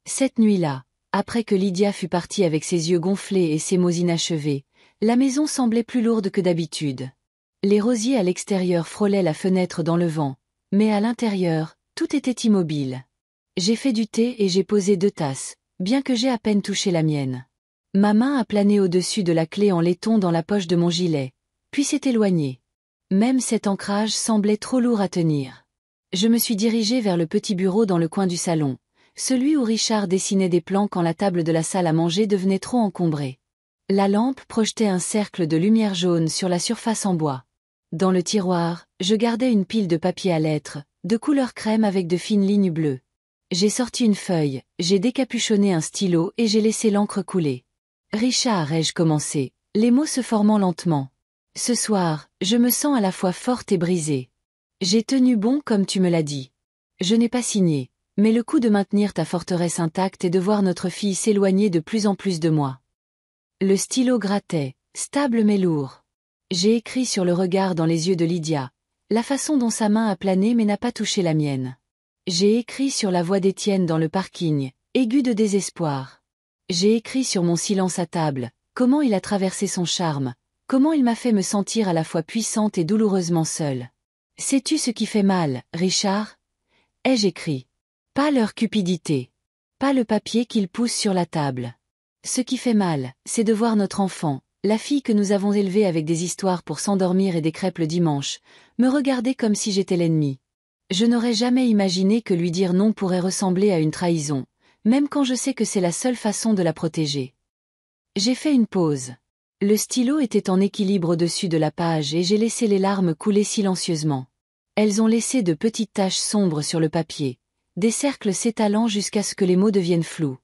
Cette nuit-là, après que Lydia fut partie avec ses yeux gonflés et ses mots inachevés, la maison semblait plus lourde que d'habitude. Les rosiers à l'extérieur frôlaient la fenêtre dans le vent, mais à l'intérieur, tout était immobile. J'ai fait du thé et j'ai posé 2 tasses, bien que j'ai à peine touché la mienne. Ma main a plané au-dessus de la clé en laiton dans la poche de mon gilet, puis s'est éloignée. Même cet ancrage semblait trop lourd à tenir. Je me suis dirigée vers le petit bureau dans le coin du salon, celui où Richard dessinait des plans quand la table de la salle à manger devenait trop encombrée. La lampe projetait un cercle de lumière jaune sur la surface en bois. Dans le tiroir, je gardais une pile de papier à lettres, de couleur crème avec de fines lignes bleues. J'ai sorti une feuille, j'ai décapuchonné un stylo et j'ai laissé l'encre couler. Richard, ai-je commencé, les mots se formant lentement. Ce soir, je me sens à la fois forte et brisée. J'ai tenu bon comme tu me l'as dit. Je n'ai pas signé, mais le coup de maintenir ta forteresse intacte et de voir notre fille s'éloigner de plus en plus de moi. Le stylo grattait, stable mais lourd. J'ai écrit sur le regard dans les yeux de Lydia, la façon dont sa main a plané mais n'a pas touché la mienne. J'ai écrit sur la voix d'Étienne dans le parking, aiguë de désespoir. J'ai écrit sur mon silence à table, comment il a traversé son charme, comment il m'a fait me sentir à la fois puissante et douloureusement seule. Sais-tu ce qui fait mal, Richard? Ai-je écrit. Pas leur cupidité. Pas le papier qu'ils poussent sur la table. Ce qui fait mal, c'est de voir notre enfant, la fille que nous avons élevée avec des histoires pour s'endormir et des crêpes le dimanche, me regarder comme si j'étais l'ennemi. Je n'aurais jamais imaginé que lui dire non pourrait ressembler à une trahison, même quand je sais que c'est la seule façon de la protéger. J'ai fait une pause. Le stylo était en équilibre au-dessus de la page et j'ai laissé les larmes couler silencieusement. Elles ont laissé de petites taches sombres sur le papier, des cercles s'étalant jusqu'à ce que les mots deviennent flous.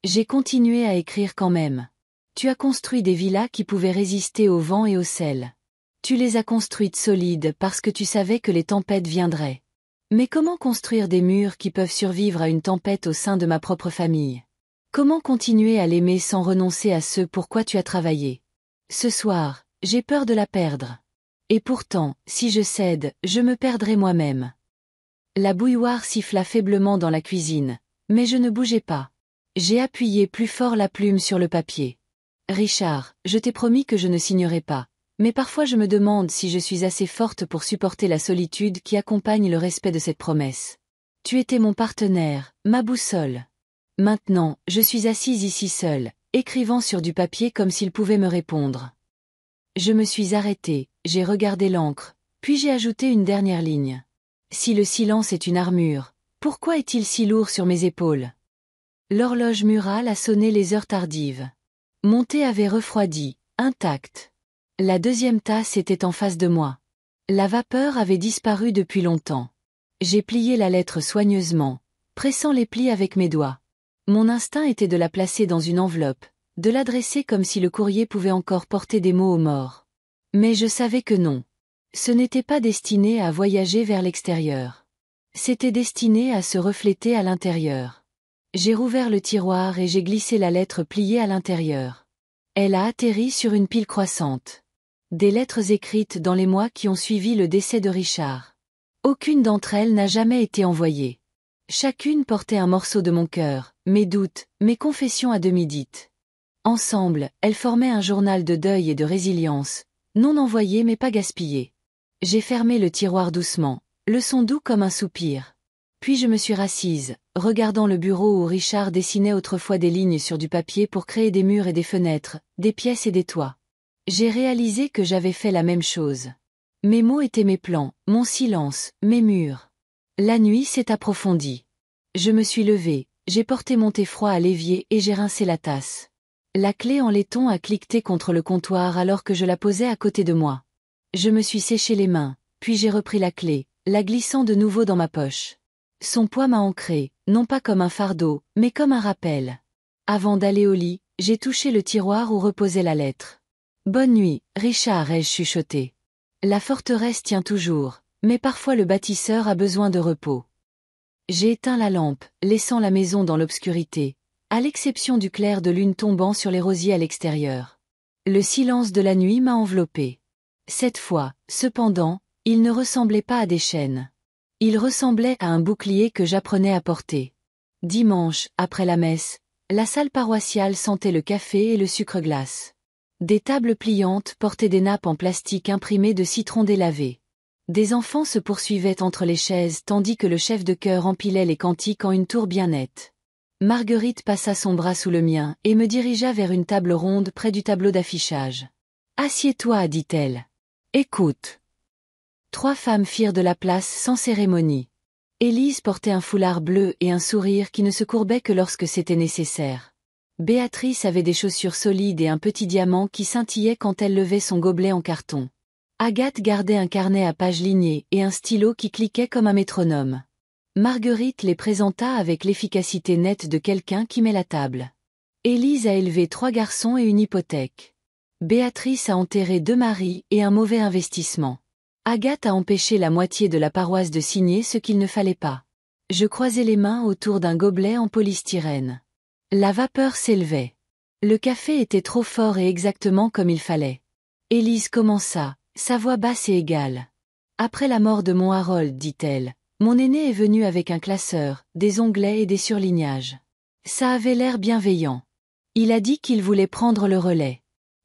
J'ai continué à écrire quand même. Tu as construit des villas qui pouvaient résister au vent et au sel. Tu les as construites solides parce que tu savais que les tempêtes viendraient. Mais comment construire des murs qui peuvent survivre à une tempête au sein de ma propre famille? Comment continuer à l'aimer sans renoncer à ce pour quoi tu as travaillé? Ce soir, j'ai peur de la perdre. Et pourtant, si je cède, je me perdrai moi-même. La bouilloire siffla faiblement dans la cuisine, mais je ne bougeais pas. J'ai appuyé plus fort la plume sur le papier. Richard, je t'ai promis que je ne signerai pas, mais parfois je me demande si je suis assez forte pour supporter la solitude qui accompagne le respect de cette promesse. Tu étais mon partenaire, ma boussole. Maintenant, je suis assise ici seule, écrivant sur du papier comme s'il pouvait me répondre. Je me suis arrêtée, j'ai regardé l'encre, puis j'ai ajouté une dernière ligne. Si le silence est une armure, pourquoi est-il si lourd sur mes épaules? L'horloge murale a sonné les heures tardives. Mon thé avait refroidi, intact. La 2e tasse était en face de moi. La vapeur avait disparu depuis longtemps. J'ai plié la lettre soigneusement, pressant les plis avec mes doigts. Mon instinct était de la placer dans une enveloppe, de l'adresser comme si le courrier pouvait encore porter des mots aux morts. Mais je savais que non. Ce n'était pas destiné à voyager vers l'extérieur. C'était destiné à se refléter à l'intérieur. J'ai rouvert le tiroir et j'ai glissé la lettre pliée à l'intérieur. Elle a atterri sur une pile croissante. Des lettres écrites dans les mois qui ont suivi le décès de Richard. Aucune d'entre elles n'a jamais été envoyée. Chacune portait un morceau de mon cœur, mes doutes, mes confessions à demi dites. Ensemble, elles formaient un journal de deuil et de résilience, non envoyé mais pas gaspillé. J'ai fermé le tiroir doucement, le son doux comme un soupir. Puis je me suis rassise, regardant le bureau où Richard dessinait autrefois des lignes sur du papier pour créer des murs et des fenêtres, des pièces et des toits. J'ai réalisé que j'avais fait la même chose. Mes mots étaient mes plans, mon silence, mes murs. La nuit s'est approfondie. Je me suis levée, j'ai porté mon thé froid à l'évier et j'ai rincé la tasse. La clé en laiton a cliqueté contre le comptoir alors que je la posais à côté de moi. Je me suis séché les mains, puis j'ai repris la clé, la glissant de nouveau dans ma poche. Son poids m'a ancré, non pas comme un fardeau, mais comme un rappel. Avant d'aller au lit, j'ai touché le tiroir où reposait la lettre. « Bonne nuit, Richard » ai-je chuchoté. La forteresse tient toujours, mais parfois le bâtisseur a besoin de repos. J'ai éteint la lampe, laissant la maison dans l'obscurité, à l'exception du clair de lune tombant sur les rosiers à l'extérieur. Le silence de la nuit m'a enveloppé. Cette fois, cependant, il ne ressemblait pas à des chaînes. Il ressemblait à un bouclier que j'apprenais à porter. Dimanche, après la messe, la salle paroissiale sentait le café et le sucre glace. Des tables pliantes portaient des nappes en plastique imprimées de citron délavé. Des enfants se poursuivaient entre les chaises tandis que le chef de chœur empilait les cantiques en une tour bien nette. Marguerite passa son bras sous le mien et me dirigea vers une table ronde près du tableau d'affichage. « Assieds-toi, dit-elle. Écoute. » 3 femmes firent de la place sans cérémonie. Élise portait un foulard bleu et un sourire qui ne se courbait que lorsque c'était nécessaire. Béatrice avait des chaussures solides et un petit diamant qui scintillait quand elle levait son gobelet en carton. Agathe gardait un carnet à pages lignées et un stylo qui cliquait comme un métronome. Marguerite les présenta avec l'efficacité nette de quelqu'un qui met la table. Élise a élevé 3 garçons et une hypothèque. Béatrice a enterré 2 maris et un mauvais investissement. Agathe a empêché la moitié de la paroisse de signer ce qu'il ne fallait pas. Je croisais les mains autour d'un gobelet en polystyrène. La vapeur s'élevait. Le café était trop fort et exactement comme il fallait. Élise commença, sa voix basse et égale. « Après la mort de mon Harold, dit-elle, mon aîné est venu avec un classeur, des onglets et des surlignages. Ça avait l'air bienveillant. Il a dit qu'il voulait prendre le relais.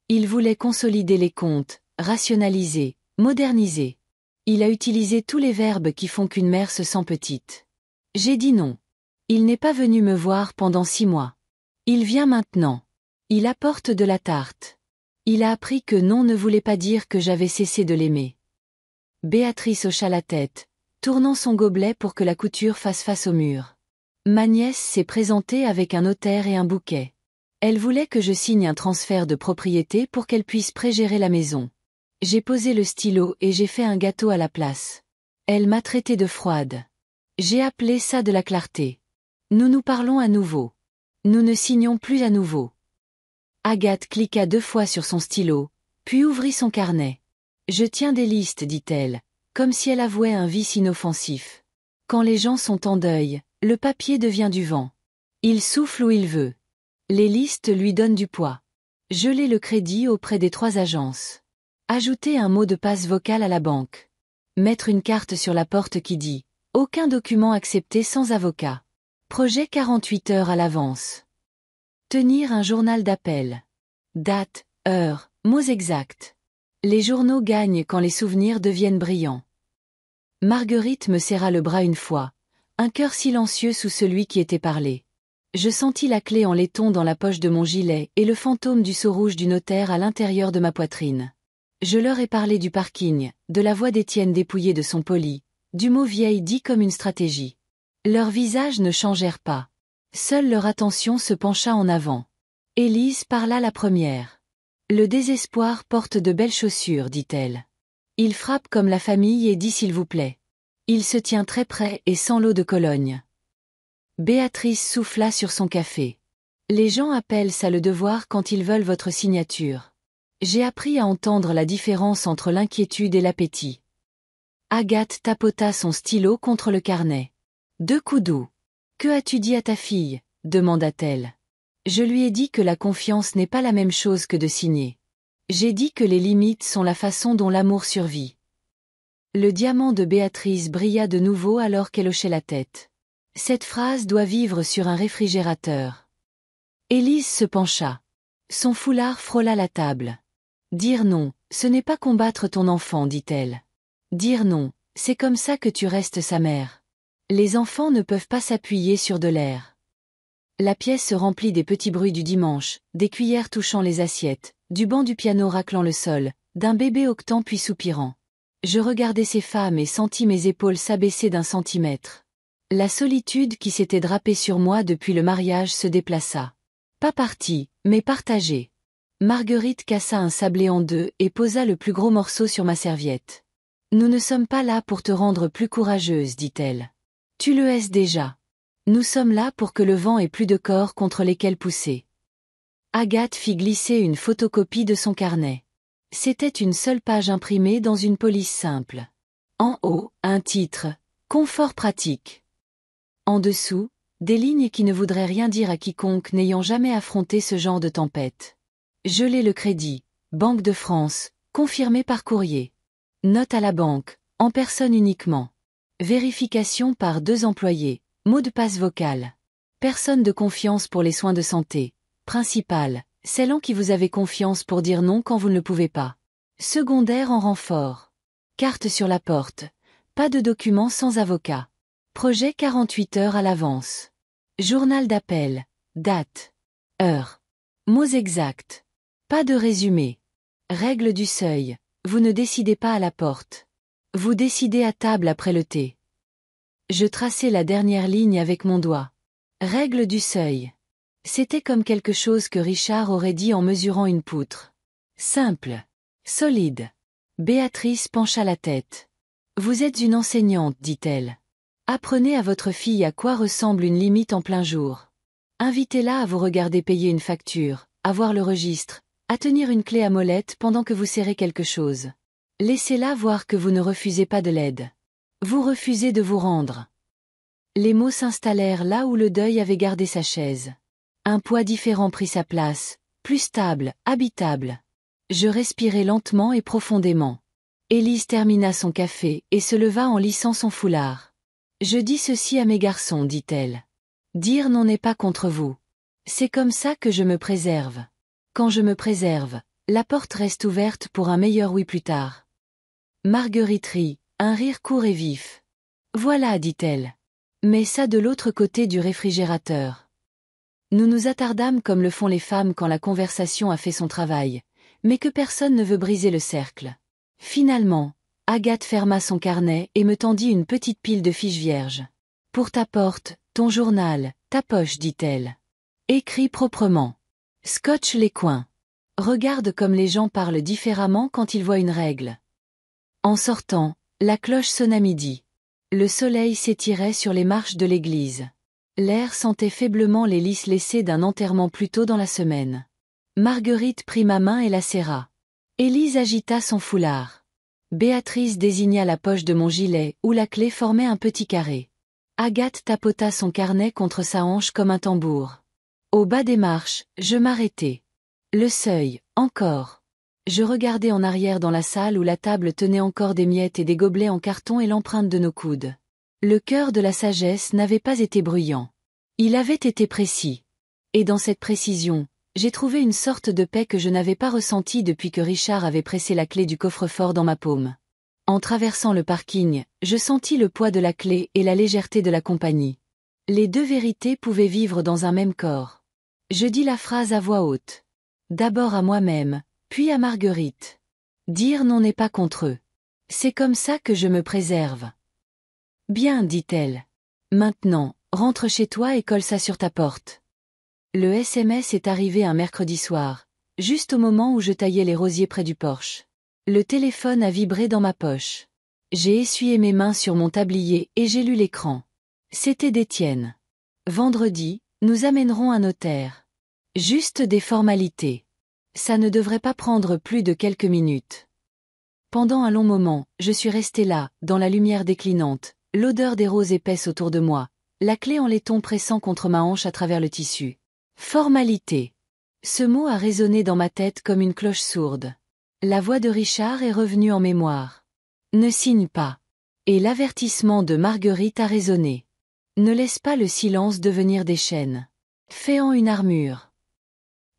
Il voulait consolider les comptes, rationaliser, moderniser. Il a utilisé tous les verbes qui font qu'une mère se sent petite. J'ai dit non. Il n'est pas venu me voir pendant 6 mois. Il vient maintenant. Il apporte de la tarte. Il a appris que non ne voulait pas dire que j'avais cessé de l'aimer. » Béatrice hocha la tête, tournant son gobelet pour que la couture fasse face au mur. Ma nièce s'est présentée avec un notaire et un bouquet. Elle voulait que je signe un transfert de propriété pour qu'elle puisse prégérer la maison. J'ai posé le stylo et j'ai fait un gâteau à la place. Elle m'a traité de froide. J'ai appelé ça de la clarté. Nous nous parlons à nouveau. Nous ne signons plus à nouveau. Agathe cliqua 2 fois sur son stylo, puis ouvrit son carnet. Je tiens des listes, dit-elle, comme si elle avouait un vice inoffensif. Quand les gens sont en deuil, le papier devient du vent. Il souffle où il veut. Les listes lui donnent du poids. Geler le crédit auprès des 3 agences. Ajouter un mot de passe vocal à la banque. Mettre une carte sur la porte qui dit « Aucun document accepté sans avocat. Projet 48 heures à l'avance. » Tenir un journal d'appel. Date, heure, mots exacts. Les journaux gagnent quand les souvenirs deviennent brillants. Marguerite me serra le bras une fois, un cœur silencieux sous celui qui était parlé. Je sentis la clé en laiton dans la poche de mon gilet et le fantôme du sceau rouge du notaire à l'intérieur de ma poitrine. Je leur ai parlé du parking, de la voix d'Étienne dépouillée de son poli, du mot vieille dit comme une stratégie. Leurs visages ne changèrent pas. Seule leur attention se pencha en avant. Élise parla la première. « Le désespoir porte de belles chaussures, dit-elle. Il frappe comme la famille et dit s'il vous plaît. Il se tient très près et sans l'eau de Cologne. » Béatrice souffla sur son café. « Les gens appellent ça le devoir quand ils veulent votre signature. J'ai appris à entendre la différence entre l'inquiétude et l'appétit. » Agathe tapota son stylo contre le carnet. « 2 coups doux. Que as-tu dit à ta fille ?» demanda-t-elle. Je lui ai dit que la confiance n'est pas la même chose que de signer. J'ai dit que les limites sont la façon dont l'amour survit. Le diamant de Béatrice brilla de nouveau alors qu'elle hochait la tête. Cette phrase doit vivre sur un réfrigérateur. Élise se pencha. Son foulard frôla la table. Dire non, ce n'est pas combattre ton enfant, dit-elle. Dire non, c'est comme ça que tu restes sa mère. Les enfants ne peuvent pas s'appuyer sur de l'air. La pièce se remplit des petits bruits du dimanche, des cuillères touchant les assiettes, du banc du piano raclant le sol, d'un bébé octant puis soupirant. Je regardai ces femmes et sentis mes épaules s'abaisser d'1 centimètre. La solitude qui s'était drapée sur moi depuis le mariage se déplaça. Pas partie, mais partagée. Marguerite cassa un sablé en 2 et posa le plus gros morceau sur ma serviette. Nous ne sommes pas là pour te rendre plus courageuse, dit-elle. Tu le es déjà. Nous sommes là pour que le vent ait plus de corps contre lesquels pousser. Agathe fit glisser une photocopie de son carnet. C'était une seule page imprimée dans une police simple. En haut, un titre, Confort pratique. En dessous, des lignes qui ne voudraient rien dire à quiconque n'ayant jamais affronté ce genre de tempête. Geler le crédit, Banque de France, confirmé par courrier. Note à la banque, en personne uniquement. Vérification par 2 employés, mot de passe vocal. Personne de confiance pour les soins de santé. Principal, celle en qui vous avez confiance pour dire non quand vous ne le pouvez pas. Secondaire en renfort. Carte sur la porte. Pas de document sans avocat. Projet 48 heures à l'avance. Journal d'appel. Date. Heure. Mots exacts. Pas de résumé. Règle du seuil. Vous ne décidez pas à la porte. Vous décidez à table après le thé. Je traçai la dernière ligne avec mon doigt. Règle du seuil. C'était comme quelque chose que Richard aurait dit en mesurant une poutre. Simple. Solide. Béatrice pencha la tête. Vous êtes une enseignante, dit-elle. Apprenez à votre fille à quoi ressemble une limite en plein jour. Invitez-la à vous regarder payer une facture, à voir le registre, à tenir une clé à molette pendant que vous serrez quelque chose. Laissez-la voir que vous ne refusez pas de l'aide. Vous refusez de vous rendre. Les mots s'installèrent là où le deuil avait gardé sa chaise. Un poids différent prit sa place, plus stable, habitable. Je respirai lentement et profondément. Élise termina son café et se leva en lissant son foulard. Je dis ceci à mes garçons, dit-elle. Dire non n'est pas contre vous. C'est comme ça que je me préserve. Quand je me préserve, la porte reste ouverte pour un meilleur oui plus tard. Marguerite rit, un rire court et vif. Voilà, dit-elle. Mets ça de l'autre côté du réfrigérateur. Nous nous attardâmes comme le font les femmes quand la conversation a fait son travail, mais que personne ne veut briser le cercle. Finalement, Agathe ferma son carnet et me tendit une petite pile de fiches vierges. Pour ta porte, ton journal, ta poche, dit-elle. Écris proprement. Scotche les coins. Regarde comme les gens parlent différemment quand ils voient une règle. En sortant, la cloche sonna midi. Le soleil s'étirait sur les marches de l'église. L'air sentait faiblement les lys laissés d'un enterrement plus tôt dans la semaine. Marguerite prit ma main et la serra. Élise agita son foulard. Béatrice désigna la poche de mon gilet où la clé formait un petit carré. Agathe tapota son carnet contre sa hanche comme un tambour. Au bas des marches, je m'arrêtai. Le seuil, encore. Je regardai en arrière dans la salle où la table tenait encore des miettes et des gobelets en carton et l'empreinte de nos coudes. Le cœur de la sagesse n'avait pas été bruyant. Il avait été précis. Et dans cette précision, j'ai trouvé une sorte de paix que je n'avais pas ressentie depuis que Richard avait pressé la clé du coffre-fort dans ma paume. En traversant le parking, je sentis le poids de la clé et la légèreté de la compagnie. Les 2 vérités pouvaient vivre dans un même corps. Je dis la phrase à voix haute. D'abord à moi-même, puis à Marguerite. Dire non n'est pas contre eux. C'est comme ça que je me préserve. Bien, dit-elle. Maintenant, rentre chez toi et colle ça sur ta porte. Le SMS est arrivé un mercredi soir, juste au moment où je taillais les rosiers près du porche. Le téléphone a vibré dans ma poche. J'ai essuyé mes mains sur mon tablier et j'ai lu l'écran. C'était d'Étienne. Vendredi, nous amènerons un notaire. Juste des formalités. Ça ne devrait pas prendre plus de quelques minutes. Pendant un long moment, je suis restée là, dans la lumière déclinante, l'odeur des roses épaisses autour de moi, la clé en laiton pressant contre ma hanche à travers le tissu. Formalité. Ce mot a résonné dans ma tête comme une cloche sourde. La voix de Richard est revenue en mémoire. Ne signe pas. Et l'avertissement de Marguerite a résonné. Ne laisse pas le silence devenir des chaînes. Fais-en une armure.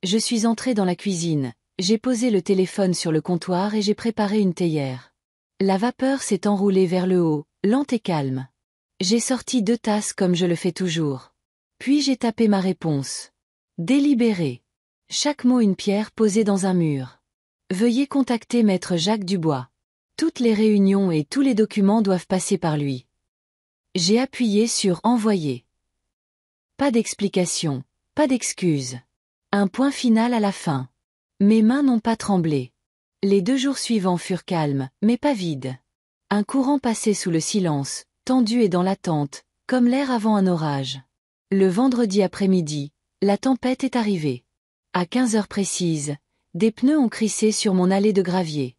Je suis entrée dans la cuisine, j'ai posé le téléphone sur le comptoir et j'ai préparé une théière. La vapeur s'est enroulée vers le haut, lente et calme. J'ai sorti 2 tasses comme je le fais toujours. Puis j'ai tapé ma réponse. Délibéré. Chaque mot une pierre posée dans un mur. Veuillez contacter maître Jacques Dubois. Toutes les réunions et tous les documents doivent passer par lui. J'ai appuyé sur Envoyer. Pas d'explication, pas d'excuse. Un point final à la fin. Mes mains n'ont pas tremblé. Les 2 jours suivants furent calmes, mais pas vides. Un courant passait sous le silence, tendu et dans l'attente, comme l'air avant un orage. Le vendredi après-midi, la tempête est arrivée. À 15 heures précises, des pneus ont crissé sur mon allée de gravier.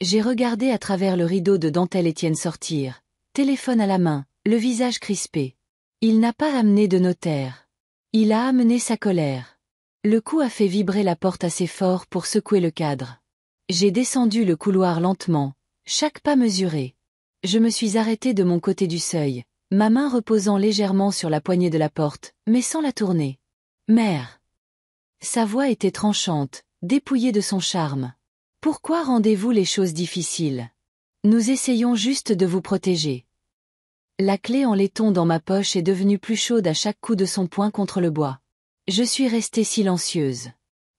J'ai regardé à travers le rideau de dentelle Étienne sortir, téléphone à la main, le visage crispé. Il n'a pas amené de notaire. Il a amené sa colère. Le coup a fait vibrer la porte assez fort pour secouer le cadre. J'ai descendu le couloir lentement, chaque pas mesuré. Je me suis arrêté de mon côté du seuil, ma main reposant légèrement sur la poignée de la porte, mais sans la tourner. Mère. Sa voix était tranchante, dépouillée de son charme. Pourquoi rendez-vous les choses difficiles? Nous essayons juste de vous protéger. La clé en laiton dans ma poche est devenue plus chaude à chaque coup de son poing contre le bois. Je suis restée silencieuse.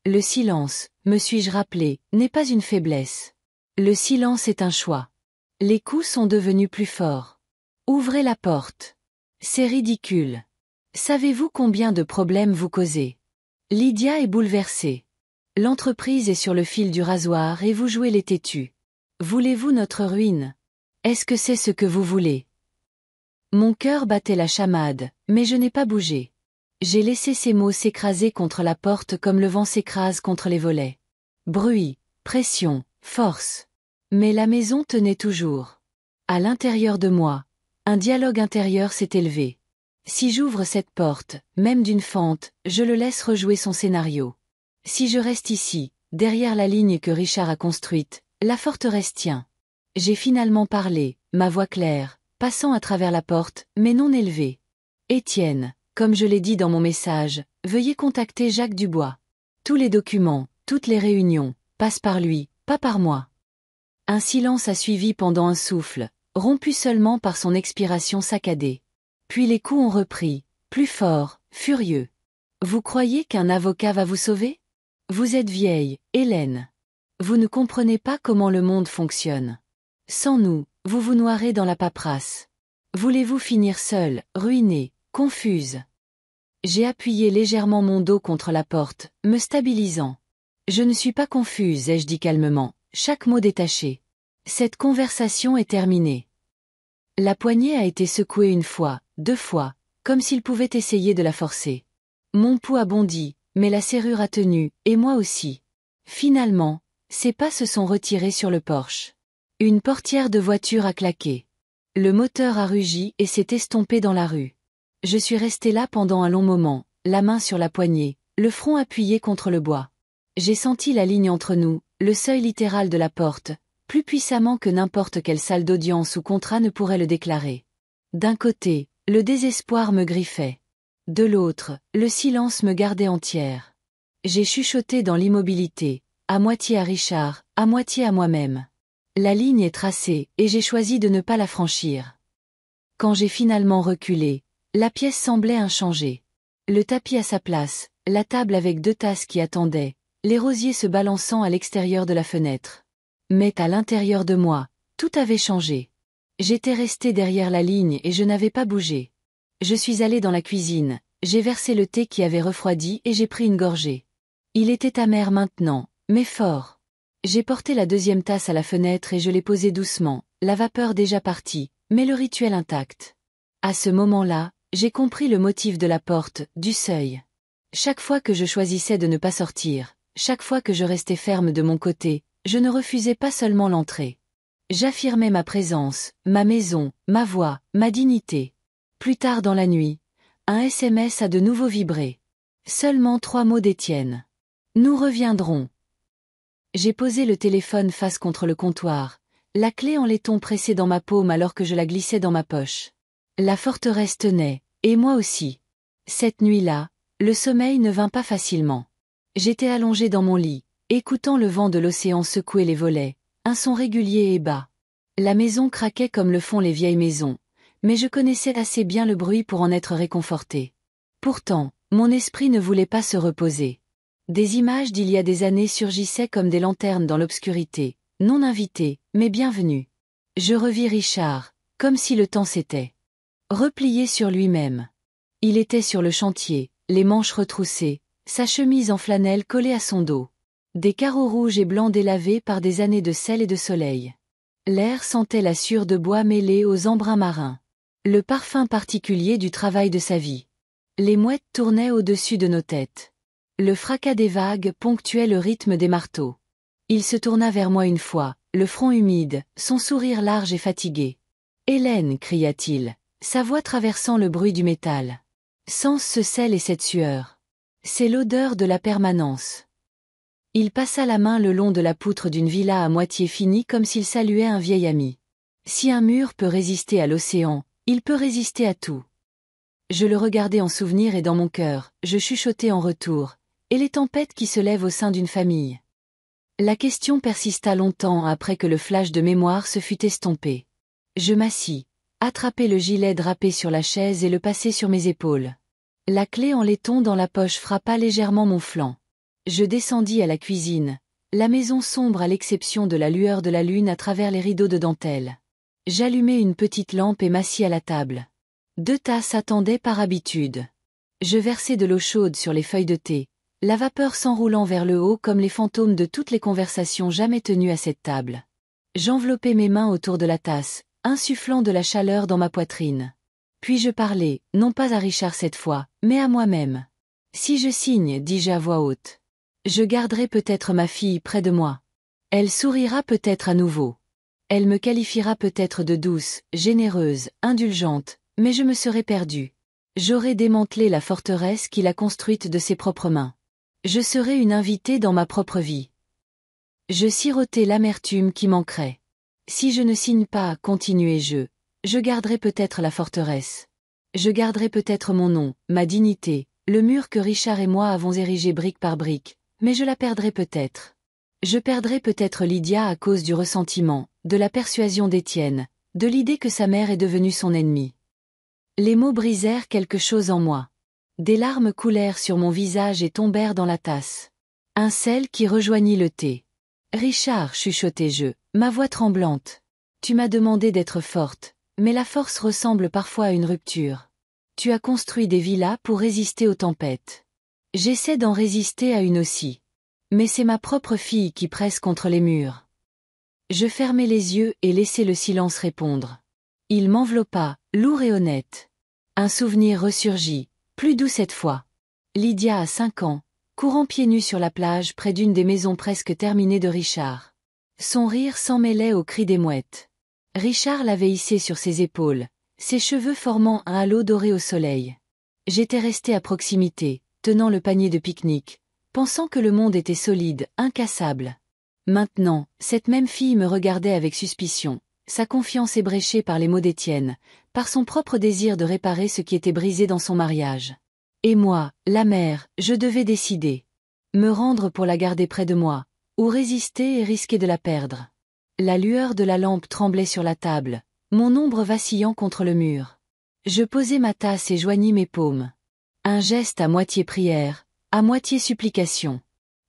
Le silence, me suis-je rappelé, n'est pas une faiblesse. Le silence est un choix. Les coups sont devenus plus forts. Ouvrez la porte. C'est ridicule. Savez-vous combien de problèmes vous causez? Lydia est bouleversée. L'entreprise est sur le fil du rasoir et vous jouez les têtus. Voulez-vous notre ruine? Est-ce que c'est ce que vous voulez? Mon cœur battait la chamade, mais je n'ai pas bougé. J'ai laissé ces mots s'écraser contre la porte comme le vent s'écrase contre les volets. Bruit, pression, force. Mais la maison tenait toujours. À l'intérieur de moi, un dialogue intérieur s'est élevé. Si j'ouvre cette porte, même d'une fente, je le laisse rejouer son scénario. Si je reste ici, derrière la ligne que Richard a construite, la forteresse tient. J'ai finalement parlé, ma voix claire, passant à travers la porte, mais non élevée. Étienne, comme je l'ai dit dans mon message, veuillez contacter Jacques Dubois. Tous les documents, toutes les réunions, passent par lui, pas par moi. Un silence a suivi pendant un souffle, rompu seulement par son expiration saccadée. Puis les coups ont repris, plus forts, furieux. Vous croyez qu'un avocat va vous sauver? Vous êtes vieille, Hélène. Vous ne comprenez pas comment le monde fonctionne. Sans nous, vous vous noierez dans la paperasse. Voulez-vous finir seule, ruinée, confuse? J'ai appuyé légèrement mon dos contre la porte, me stabilisant. Je ne suis pas confuse, ai-je dit calmement, chaque mot détaché. Cette conversation est terminée. La poignée a été secouée 1 fois, 2 fois, comme s'il pouvait essayer de la forcer. Mon pouls a bondi, mais la serrure a tenu, et moi aussi. Finalement, ses pas se sont retirés sur le porche. Une portière de voiture a claqué. Le moteur a rugi et s'est estompé dans la rue. Je suis restée là pendant un long moment, la main sur la poignée, le front appuyé contre le bois. J'ai senti la ligne entre nous, le seuil littéral de la porte, plus puissamment que n'importe quelle salle d'audience ou contrat ne pourrait le déclarer. D'un côté, le désespoir me griffait. De l'autre, le silence me gardait entière. J'ai chuchoté dans l'immobilité, à moitié à Richard, à moitié à moi-même. La ligne est tracée, et j'ai choisi de ne pas la franchir. Quand j'ai finalement reculé, la pièce semblait inchangée. Le tapis à sa place, la table avec 2 tasses qui attendaient, les rosiers se balançant à l'extérieur de la fenêtre. Mais à l'intérieur de moi, tout avait changé. J'étais restée derrière la ligne et je n'avais pas bougé. Je suis allée dans la cuisine, j'ai versé le thé qui avait refroidi et j'ai pris une gorgée. Il était amer maintenant, mais fort. J'ai porté la 2e tasse à la fenêtre et je l'ai posée doucement, la vapeur déjà partie, mais le rituel intact. À ce moment-là, j'ai compris le motif de la porte, du seuil. Chaque fois que je choisissais de ne pas sortir, chaque fois que je restais ferme de mon côté, je ne refusais pas seulement l'entrée. J'affirmais ma présence, ma maison, ma voix, ma dignité. Plus tard dans la nuit, un SMS a de nouveau vibré. Seulement 3 mots d'Étienne. Nous reviendrons. J'ai posé le téléphone face contre le comptoir, La clé en laiton pressée dans ma paume alors que je la glissais dans ma poche. La forteresse tenait, et moi aussi. Cette nuit-là, le sommeil ne vint pas facilement. J'étais allongé dans mon lit, écoutant le vent de l'océan secouer les volets, un son régulier et bas. La maison craquait comme le font les vieilles maisons, mais je connaissais assez bien le bruit pour en être réconforté. Pourtant, mon esprit ne voulait pas se reposer. Des images d'il y a des années surgissaient comme des lanternes dans l'obscurité, non invitées, mais bienvenues. Je revis Richard, comme si le temps s'était replié sur lui-même. Il était sur le chantier, les manches retroussées, sa chemise en flanelle collée à son dos. Des carreaux rouges et blancs délavés par des années de sel et de soleil. L'air sentait la sueur de bois mêlée aux embruns marins. Le parfum particulier du travail de sa vie. Les mouettes tournaient au-dessus de nos têtes. Le fracas des vagues ponctuait le rythme des marteaux. Il se tourna vers moi une fois, le front humide, son sourire large et fatigué. « Hélène » cria-t-il, sa voix traversant le bruit du métal. « Sans ce sel et cette sueur. C'est l'odeur de la permanence. » Il passa la main le long de la poutre d'une villa à moitié finie comme s'il saluait un vieil ami. Si un mur peut résister à l'océan, il peut résister à tout. Je le regardais en souvenir et dans mon cœur, je chuchotais en retour. Et les tempêtes qui se lèvent au sein d'une famille. La question persista longtemps après que le flash de mémoire se fut estompé. Je m'assis, attrapai le gilet drapé sur la chaise et le passai sur mes épaules. La clé en laiton dans la poche frappa légèrement mon flanc. Je descendis à la cuisine, la maison sombre à l'exception de la lueur de la lune à travers les rideaux de dentelle. J'allumai une petite lampe et m'assis à la table. 2 tasses attendaient par habitude. Je versai de l'eau chaude sur les feuilles de thé, la vapeur s'enroulant vers le haut comme les fantômes de toutes les conversations jamais tenues à cette table. J'enveloppai mes mains autour de la tasse, insufflant de la chaleur dans ma poitrine. Puis je parlai, non pas à Richard cette fois, mais à moi-même. Si je signe, dis-je à voix haute. Je garderai peut-être ma fille près de moi. Elle sourira peut-être à nouveau. Elle me qualifiera peut-être de douce, généreuse, indulgente, mais je me serai perdue. J'aurais démantelé la forteresse qu'il a construite de ses propres mains. Je serai une invitée dans ma propre vie. Je sirotai l'amertume qui manquerait. Si je ne signe pas, continuai-je, je garderai peut-être la forteresse. Je garderai peut-être mon nom, ma dignité, le mur que Richard et moi avons érigé brique par brique, mais je la perdrai peut-être. Je perdrai peut-être Lydia à cause du ressentiment, de la persuasion d'Étienne, de l'idée que sa mère est devenue son ennemie. Les mots brisèrent quelque chose en moi. Des larmes coulèrent sur mon visage et tombèrent dans la tasse. Un sel qui rejoignit le thé. « Richard, chuchotai-je, ma voix tremblante. Tu m'as demandé d'être forte, mais la force ressemble parfois à une rupture. Tu as construit des villas pour résister aux tempêtes. J'essaie d'en résister à une aussi. Mais c'est ma propre fille qui presse contre les murs. » Je fermai les yeux et laissai le silence répondre. Il m'enveloppa, lourd et honnête. Un souvenir ressurgit, plus doux cette fois. Lydia a 5 ans, courant pieds nus sur la plage près d'une des maisons presque terminées de Richard. Son rire s'en mêlait aux cris des mouettes. Richard l'avait hissée sur ses épaules, ses cheveux formant un halo doré au soleil. J'étais resté à proximité, tenant le panier de pique-nique, pensant que le monde était solide, incassable. Maintenant, cette même fille me regardait avec suspicion, sa confiance ébréchée par les mots d'Étienne, par son propre désir de réparer ce qui était brisé dans son mariage. Et moi, la mère, je devais décider. Me rendre pour la garder près de moi, ou résister et risquer de la perdre. La lueur de la lampe tremblait sur la table, mon ombre vacillant contre le mur. Je posai ma tasse et joignis mes paumes. Un geste à moitié prière, à moitié supplication.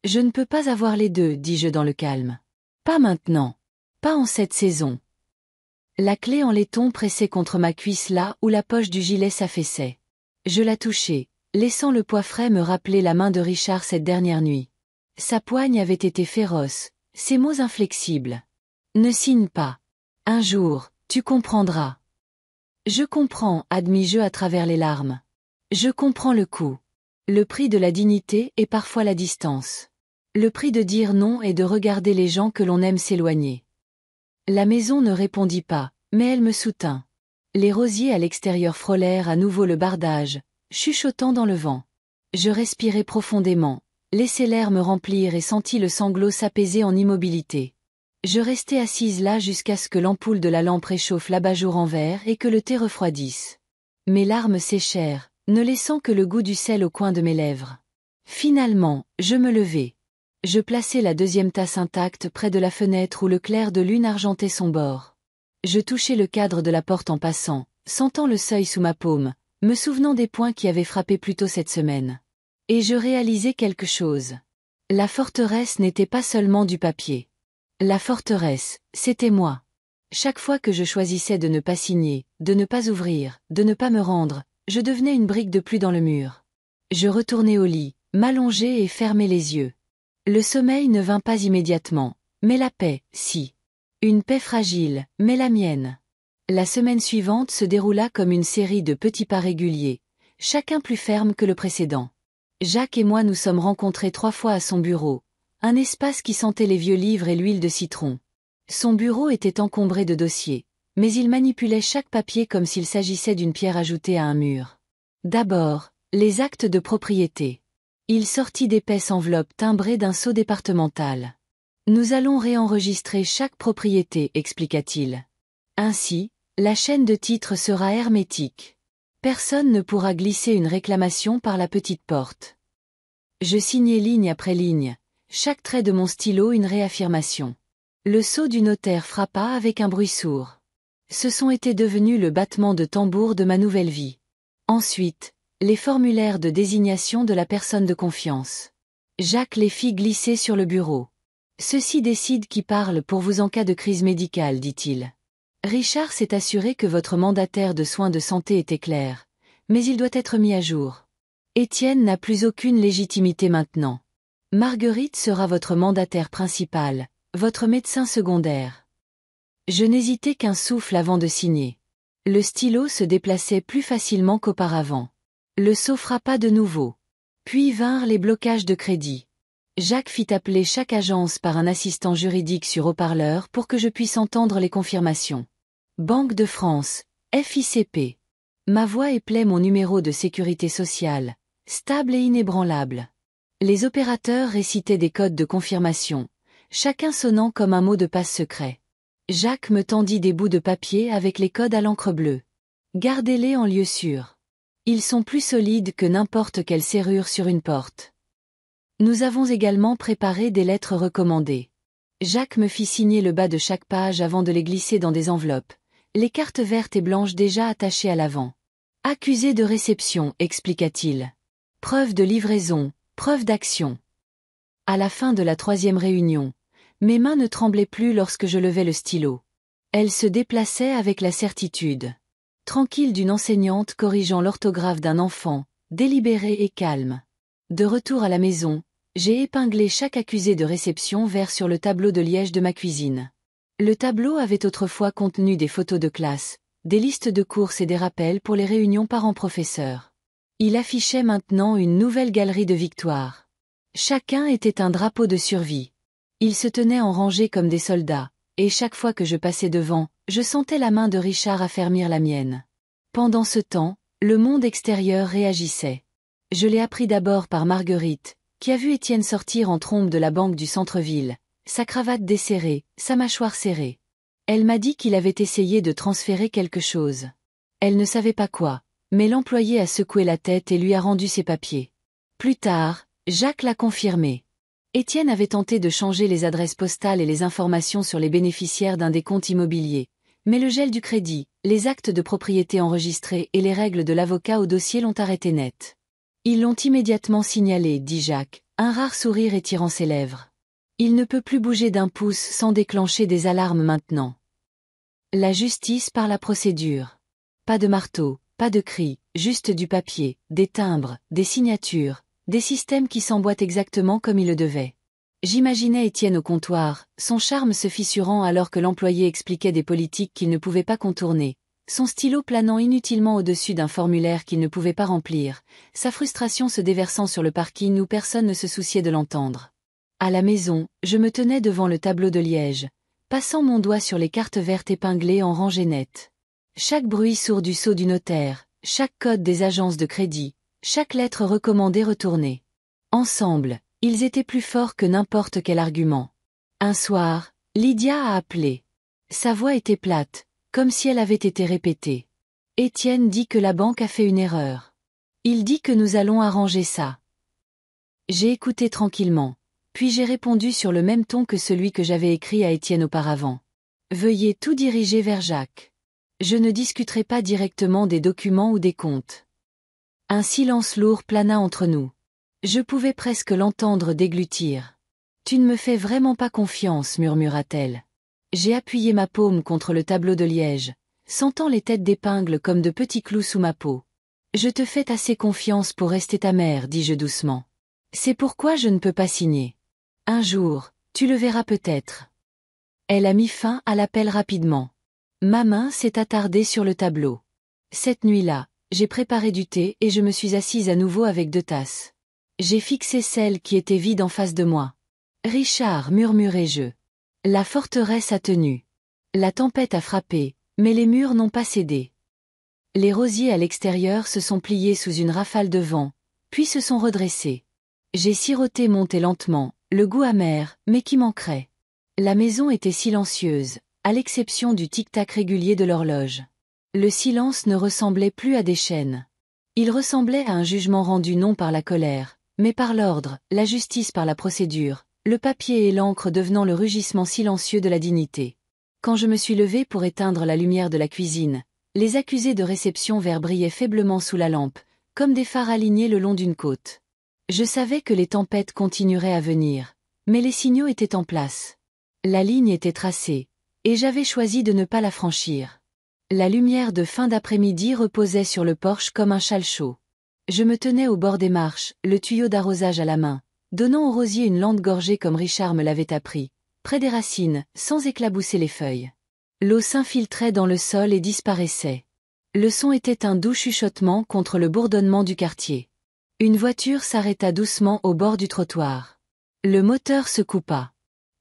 Je ne peux pas avoir les deux, dis-je dans le calme. Pas maintenant. Pas en cette saison. La clé en laiton pressait contre ma cuisse là où la poche du gilet s'affaissait. Je la touchai, laissant le poids frais me rappeler la main de Richard cette dernière nuit. Sa poigne avait été féroce, ses mots inflexibles. Ne signe pas. Un jour, tu comprendras. Je comprends, admis-je à travers les larmes. Je comprends le coup. Le prix de la dignité est parfois la distance. Le prix de dire non est de regarder les gens que l'on aime s'éloigner. La maison ne répondit pas, mais elle me soutint. Les rosiers à l'extérieur frôlèrent à nouveau le bardage, chuchotant dans le vent. Je respirai profondément, laissai l'air me remplir et sentis le sanglot s'apaiser en immobilité. Je restai assise là jusqu'à ce que l'ampoule de la lampe réchauffe l'abat-jour en verre et que le thé refroidisse. Mes larmes séchèrent, ne laissant que le goût du sel au coin de mes lèvres. Finalement, je me levai. Je plaçai la deuxième tasse intacte près de la fenêtre où le clair de lune argentait son bord. Je touchai le cadre de la porte en passant, sentant le seuil sous ma paume, me souvenant des points qui avaient frappé plus tôt cette semaine. Et je réalisai quelque chose. La forteresse n'était pas seulement du papier. La forteresse, c'était moi. Chaque fois que je choisissais de ne pas signer, de ne pas ouvrir, de ne pas me rendre, je devenais une brique de plus dans le mur. Je retournai au lit, m'allongeai et fermai les yeux. Le sommeil ne vint pas immédiatement, mais la paix, si. Une paix fragile, mais la mienne. La semaine suivante se déroula comme une série de petits pas réguliers, chacun plus ferme que le précédent. Jacques et moi nous sommes rencontrés 3 fois à son bureau, un espace qui sentait les vieux livres et l'huile de citron. Son bureau était encombré de dossiers, mais il manipulait chaque papier comme s'il s'agissait d'une pierre ajoutée à un mur. D'abord, les actes de propriété. Il sortit d'épaisses enveloppes timbrées d'un sceau départemental. Nous allons réenregistrer chaque propriété, expliqua-t-il. Ainsi, la chaîne de titres sera hermétique. Personne ne pourra glisser une réclamation par la petite porte. Je signai ligne après ligne, chaque trait de mon stylo une réaffirmation. Le sceau du notaire frappa avec un bruit sourd. Ce son était devenu le battement de tambour de ma nouvelle vie. Ensuite, les formulaires de désignation de la personne de confiance. Jacques les fit glisser sur le bureau. Ceci décide qui parle pour vous en cas de crise médicale, dit-il. Richard s'est assuré que votre mandataire de soins de santé était clair, mais il doit être mis à jour. Étienne n'a plus aucune légitimité maintenant. Marguerite sera votre mandataire principal, votre médecin secondaire. Je n'hésitais qu'un souffle avant de signer. Le stylo se déplaçait plus facilement qu'auparavant. Le sceau frappa de nouveau. Puis vinrent les blocages de crédit. Jacques fit appeler chaque agence par un assistant juridique sur haut-parleur pour que je puisse entendre les confirmations. Banque de France, FICP. Ma voix éplait mon numéro de sécurité sociale, stable et inébranlable. Les opérateurs récitaient des codes de confirmation, chacun sonnant comme un mot de passe secret. Jacques me tendit des bouts de papier avec les codes à l'encre bleue. Gardez-les en lieu sûr. Ils sont plus solides que n'importe quelle serrure sur une porte. Nous avons également préparé des lettres recommandées. Jacques me fit signer le bas de chaque page avant de les glisser dans des enveloppes, les cartes vertes et blanches déjà attachées à l'avant. Accusé de réception, expliqua-t-il. Preuve de livraison, preuve d'action. À la fin de la 3e réunion, mes mains ne tremblaient plus lorsque je levais le stylo. Elles se déplaçaient avec la certitude tranquille d'une enseignante corrigeant l'orthographe d'un enfant, délibérée et calme. De retour à la maison, j'ai épinglé chaque accusé de réception vert sur le tableau de liège de ma cuisine. Le tableau avait autrefois contenu des photos de classe, des listes de courses et des rappels pour les réunions parents-professeurs. Il affichait maintenant une nouvelle galerie de victoires. Chacun était un drapeau de survie. Ils se tenaient en rangée comme des soldats, et chaque fois que je passais devant, je sentais la main de Richard affermir la mienne. Pendant ce temps, le monde extérieur réagissait. Je l'ai appris d'abord par Marguerite, qui a vu Étienne sortir en trombe de la banque du centre-ville, sa cravate desserrée, sa mâchoire serrée. Elle m'a dit qu'il avait essayé de transférer quelque chose. Elle ne savait pas quoi, mais l'employé a secoué la tête et lui a rendu ses papiers. Plus tard, Jacques l'a confirmé. Étienne avait tenté de changer les adresses postales et les informations sur les bénéficiaires d'un des comptes immobiliers, mais le gel du crédit, les actes de propriété enregistrés et les règles de l'avocat au dossier l'ont arrêté net. Ils l'ont immédiatement signalé, dit Jacques, un rare sourire étirant ses lèvres. Il ne peut plus bouger d'un pouce sans déclencher des alarmes maintenant. La justice par la procédure. Pas de marteau, pas de cri, juste du papier, des timbres, des signatures, des systèmes qui s'emboîtent exactement comme il le devait. J'imaginais Étienne au comptoir, son charme se fissurant alors que l'employé expliquait des politiques qu'il ne pouvait pas contourner, son stylo planant inutilement au-dessus d'un formulaire qu'il ne pouvait pas remplir, sa frustration se déversant sur le parking où personne ne se souciait de l'entendre. À la maison, je me tenais devant le tableau de liège, passant mon doigt sur les cartes vertes épinglées en rangées nettes. Chaque bruit sourd du sceau du notaire, chaque code des agences de crédit, chaque lettre recommandée retournée. Ensemble, ils étaient plus forts que n'importe quel argument. Un soir, Lydia a appelé. Sa voix était plate, comme si elle avait été répétée. Étienne dit que la banque a fait une erreur. Il dit que nous allons arranger ça. J'ai écouté tranquillement, puis j'ai répondu sur le même ton que celui que j'avais écrit à Étienne auparavant. Veuillez tout diriger vers Jacques. Je ne discuterai pas directement des documents ou des comptes. Un silence lourd plana entre nous. Je pouvais presque l'entendre déglutir. Tu ne me fais vraiment pas confiance, murmura-t-elle. J'ai appuyé ma paume contre le tableau de liège, sentant les têtes d'épingle comme de petits clous sous ma peau. Je te fais assez confiance pour rester ta mère, dis-je doucement. C'est pourquoi je ne peux pas signer. Un jour, tu le verras peut-être. Elle a mis fin à l'appel rapidement. Ma main s'est attardée sur le tableau. Cette nuit-là, j'ai préparé du thé et je me suis assise à nouveau avec 2 tasses. J'ai fixé celle qui était vide en face de moi. Richard, murmurai-je. La forteresse a tenu. La tempête a frappé, mais les murs n'ont pas cédé. Les rosiers à l'extérieur se sont pliés sous une rafale de vent, puis se sont redressés. J'ai siroté mon thé lentement, le goût amer, mais qui manquerait. La maison était silencieuse, à l'exception du tic-tac régulier de l'horloge. Le silence ne ressemblait plus à des chaînes. Il ressemblait à un jugement rendu non par la colère, mais par l'ordre, la justice par la procédure, le papier et l'encre devenant le rugissement silencieux de la dignité. Quand je me suis levée pour éteindre la lumière de la cuisine, les accusés de réception verts brillaient faiblement sous la lampe, comme des phares alignés le long d'une côte. Je savais que les tempêtes continueraient à venir, mais les signaux étaient en place. La ligne était tracée, et j'avais choisi de ne pas la franchir. La lumière de fin d'après-midi reposait sur le porche comme un châle chaud. Je me tenais au bord des marches, le tuyau d'arrosage à la main, donnant au rosier une lente gorgée comme Richard me l'avait appris, près des racines, sans éclabousser les feuilles. L'eau s'infiltrait dans le sol et disparaissait. Le son était un doux chuchotement contre le bourdonnement du quartier. Une voiture s'arrêta doucement au bord du trottoir. Le moteur se coupa.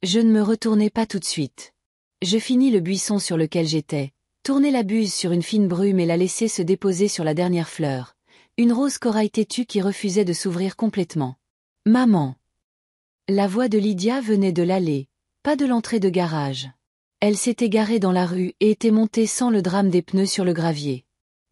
Je ne me retournai pas tout de suite. Je finis le buisson sur lequel j'étais, tournai la buse sur une fine brume et la laissai se déposer sur la dernière fleur, une rose corail têtue qui refusait de s'ouvrir complètement. Maman. La voix de Lydia venait de l'allée, pas de l'entrée de garage. Elle s'était garée dans la rue et était montée sans le drame des pneus sur le gravier.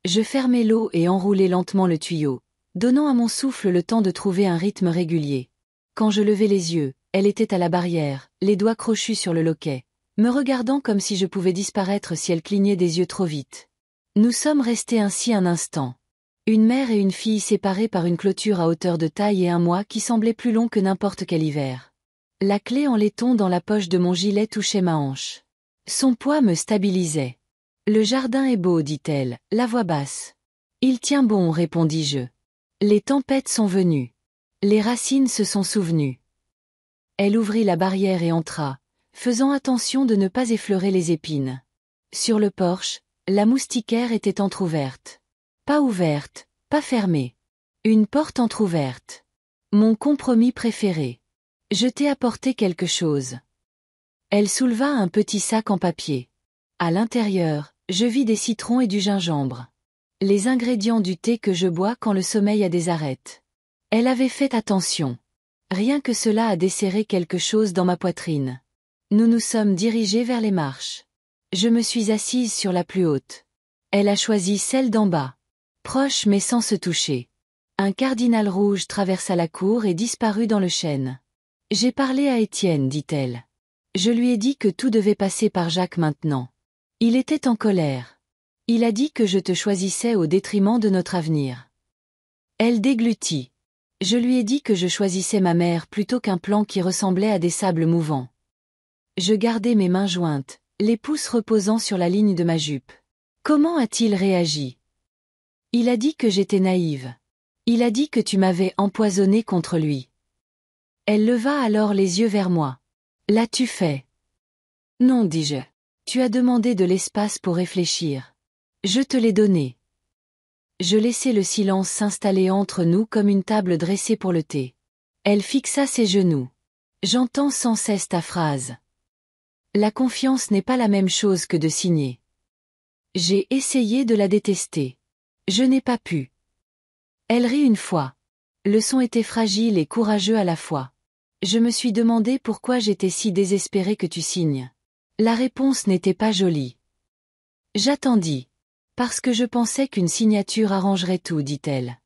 Je fermai l'eau et enroulai lentement le tuyau, donnant à mon souffle le temps de trouver un rythme régulier. Quand je levai les yeux, elle était à la barrière, les doigts crochus sur le loquet, me regardant comme si je pouvais disparaître si elle clignait des yeux trop vite. Nous sommes restés ainsi un instant. Une mère et une fille séparées par une clôture à hauteur de taille et un mois qui semblait plus long que n'importe quel hiver. La clé en laiton dans la poche de mon gilet touchait ma hanche. Son poids me stabilisait. Le jardin est beau, dit-elle, la voix basse. Il tient bon, répondis-je. Les tempêtes sont venues. Les racines se sont souvenues. Elle ouvrit la barrière et entra, faisant attention de ne pas effleurer les épines. Sur le porche, la moustiquaire était entr'ouverte. Pas ouverte, pas fermée. Une porte entr'ouverte. Mon compromis préféré. Je t'ai apporté quelque chose. Elle souleva un petit sac en papier. À l'intérieur, je vis des citrons et du gingembre. Les ingrédients du thé que je bois quand le sommeil a des arêtes. Elle avait fait attention. Rien que cela a desserré quelque chose dans ma poitrine. Nous nous sommes dirigés vers les marches. Je me suis assise sur la plus haute. Elle a choisi celle d'en bas. Proche mais sans se toucher. Un cardinal rouge traversa la cour et disparut dans le chêne. J'ai parlé à Étienne, dit-elle. Je lui ai dit que tout devait passer par Jacques maintenant. Il était en colère. Il a dit que je te choisissais au détriment de notre avenir. Elle déglutit. Je lui ai dit que je choisissais ma mère plutôt qu'un plan qui ressemblait à des sables mouvants. Je gardai mes mains jointes, les pouces reposant sur la ligne de ma jupe. Comment a-t-il réagi? Il a dit que j'étais naïve. Il a dit que tu m'avais empoisonné contre lui. Elle leva alors les yeux vers moi. L'as-tu fait? Non, dis-je. Tu as demandé de l'espace pour réfléchir. Je te l'ai donné. Je laissai le silence s'installer entre nous comme une table dressée pour le thé. Elle fixa ses genoux. J'entends sans cesse ta phrase. La confiance n'est pas la même chose que de signer. J'ai essayé de la détester. Je n'ai pas pu. Elle rit une fois. Le son était fragile et courageux à la fois. Je me suis demandé pourquoi j'étais si désespérée que tu signes. La réponse n'était pas jolie. J'attendis. Parce que je pensais qu'une signature arrangerait tout, dit-elle.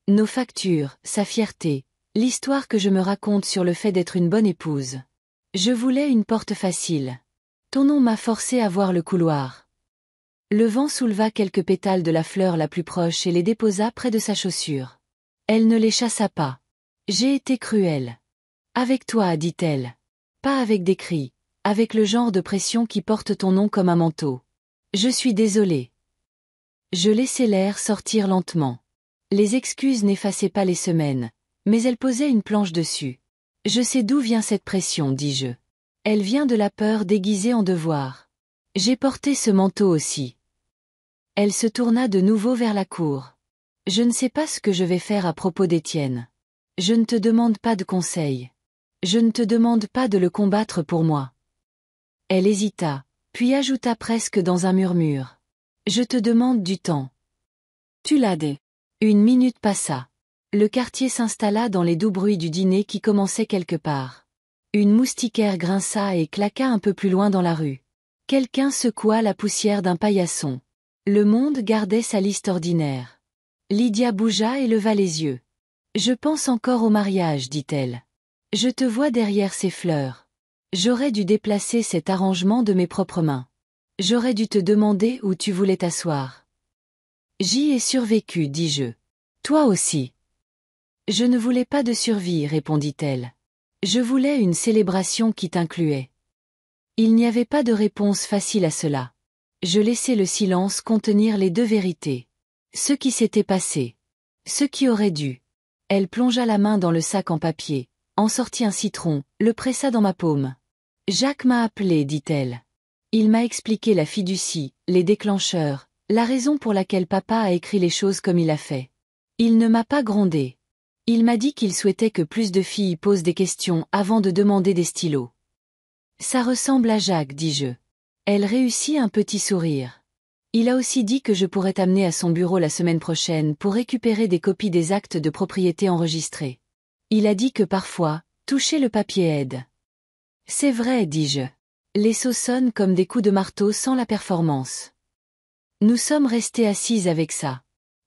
Nos factures, sa fierté, l'histoire que je me raconte sur le fait d'être une bonne épouse. Je voulais une porte facile. Ton nom m'a forcé à voir le couloir. Le vent souleva quelques pétales de la fleur la plus proche et les déposa près de sa chaussure. Elle ne les chassa pas. J'ai été cruelle. Avec toi, dit-elle. Pas avec des cris, avec le genre de pression qui porte ton nom comme un manteau. Je suis désolée. Je laissai l'air sortir lentement. Les excuses n'effaçaient pas les semaines, mais elles posaient une planche dessus. Je sais d'où vient cette pression, dis-je. Elle vient de la peur déguisée en devoir. J'ai porté ce manteau aussi. Elle se tourna de nouveau vers la cour. Je ne sais pas ce que je vais faire à propos d'Étienne. Je ne te demande pas de conseil. Je ne te demande pas de le combattre pour moi. Elle hésita, puis ajouta presque dans un murmure. Je te demande du temps. Tu l'as dit. Une minute passa. Le quartier s'installa dans les doux bruits du dîner qui commençait quelque part. Une moustiquaire grinça et claqua un peu plus loin dans la rue. Quelqu'un secoua la poussière d'un paillasson. Le monde gardait sa liste ordinaire. Lydia bougea et leva les yeux. Je pense encore au mariage, dit-elle. Je te vois derrière ces fleurs. J'aurais dû déplacer cet arrangement de mes propres mains. J'aurais dû te demander où tu voulais t'asseoir. J'y ai survécu, dis-je. Toi aussi. Je ne voulais pas de survie, répondit-elle. Je voulais une célébration qui t'incluait. Il n'y avait pas de réponse facile à cela. Je laissai le silence contenir les deux vérités. Ce qui s'était passé. Ce qui aurait dû. Elle plongea la main dans le sac en papier, en sortit un citron, le pressa dans ma paume. Jacques m'a appelé, dit-elle. Il m'a expliqué la fiducie, les déclencheurs, la raison pour laquelle papa a écrit les choses comme il a fait. Il ne m'a pas grondé. Il m'a dit qu'il souhaitait que plus de filles posent des questions avant de demander des stylos. Ça ressemble à Jacques, dis-je. Elle réussit un petit sourire. Il a aussi dit que je pourrais t'amener à son bureau la semaine prochaine pour récupérer des copies des actes de propriété enregistrés. Il a dit que parfois, toucher le papier aide. C'est vrai, dis-je. Les sauts sonnent comme des coups de marteau sans la performance. Nous sommes restés assises avec ça.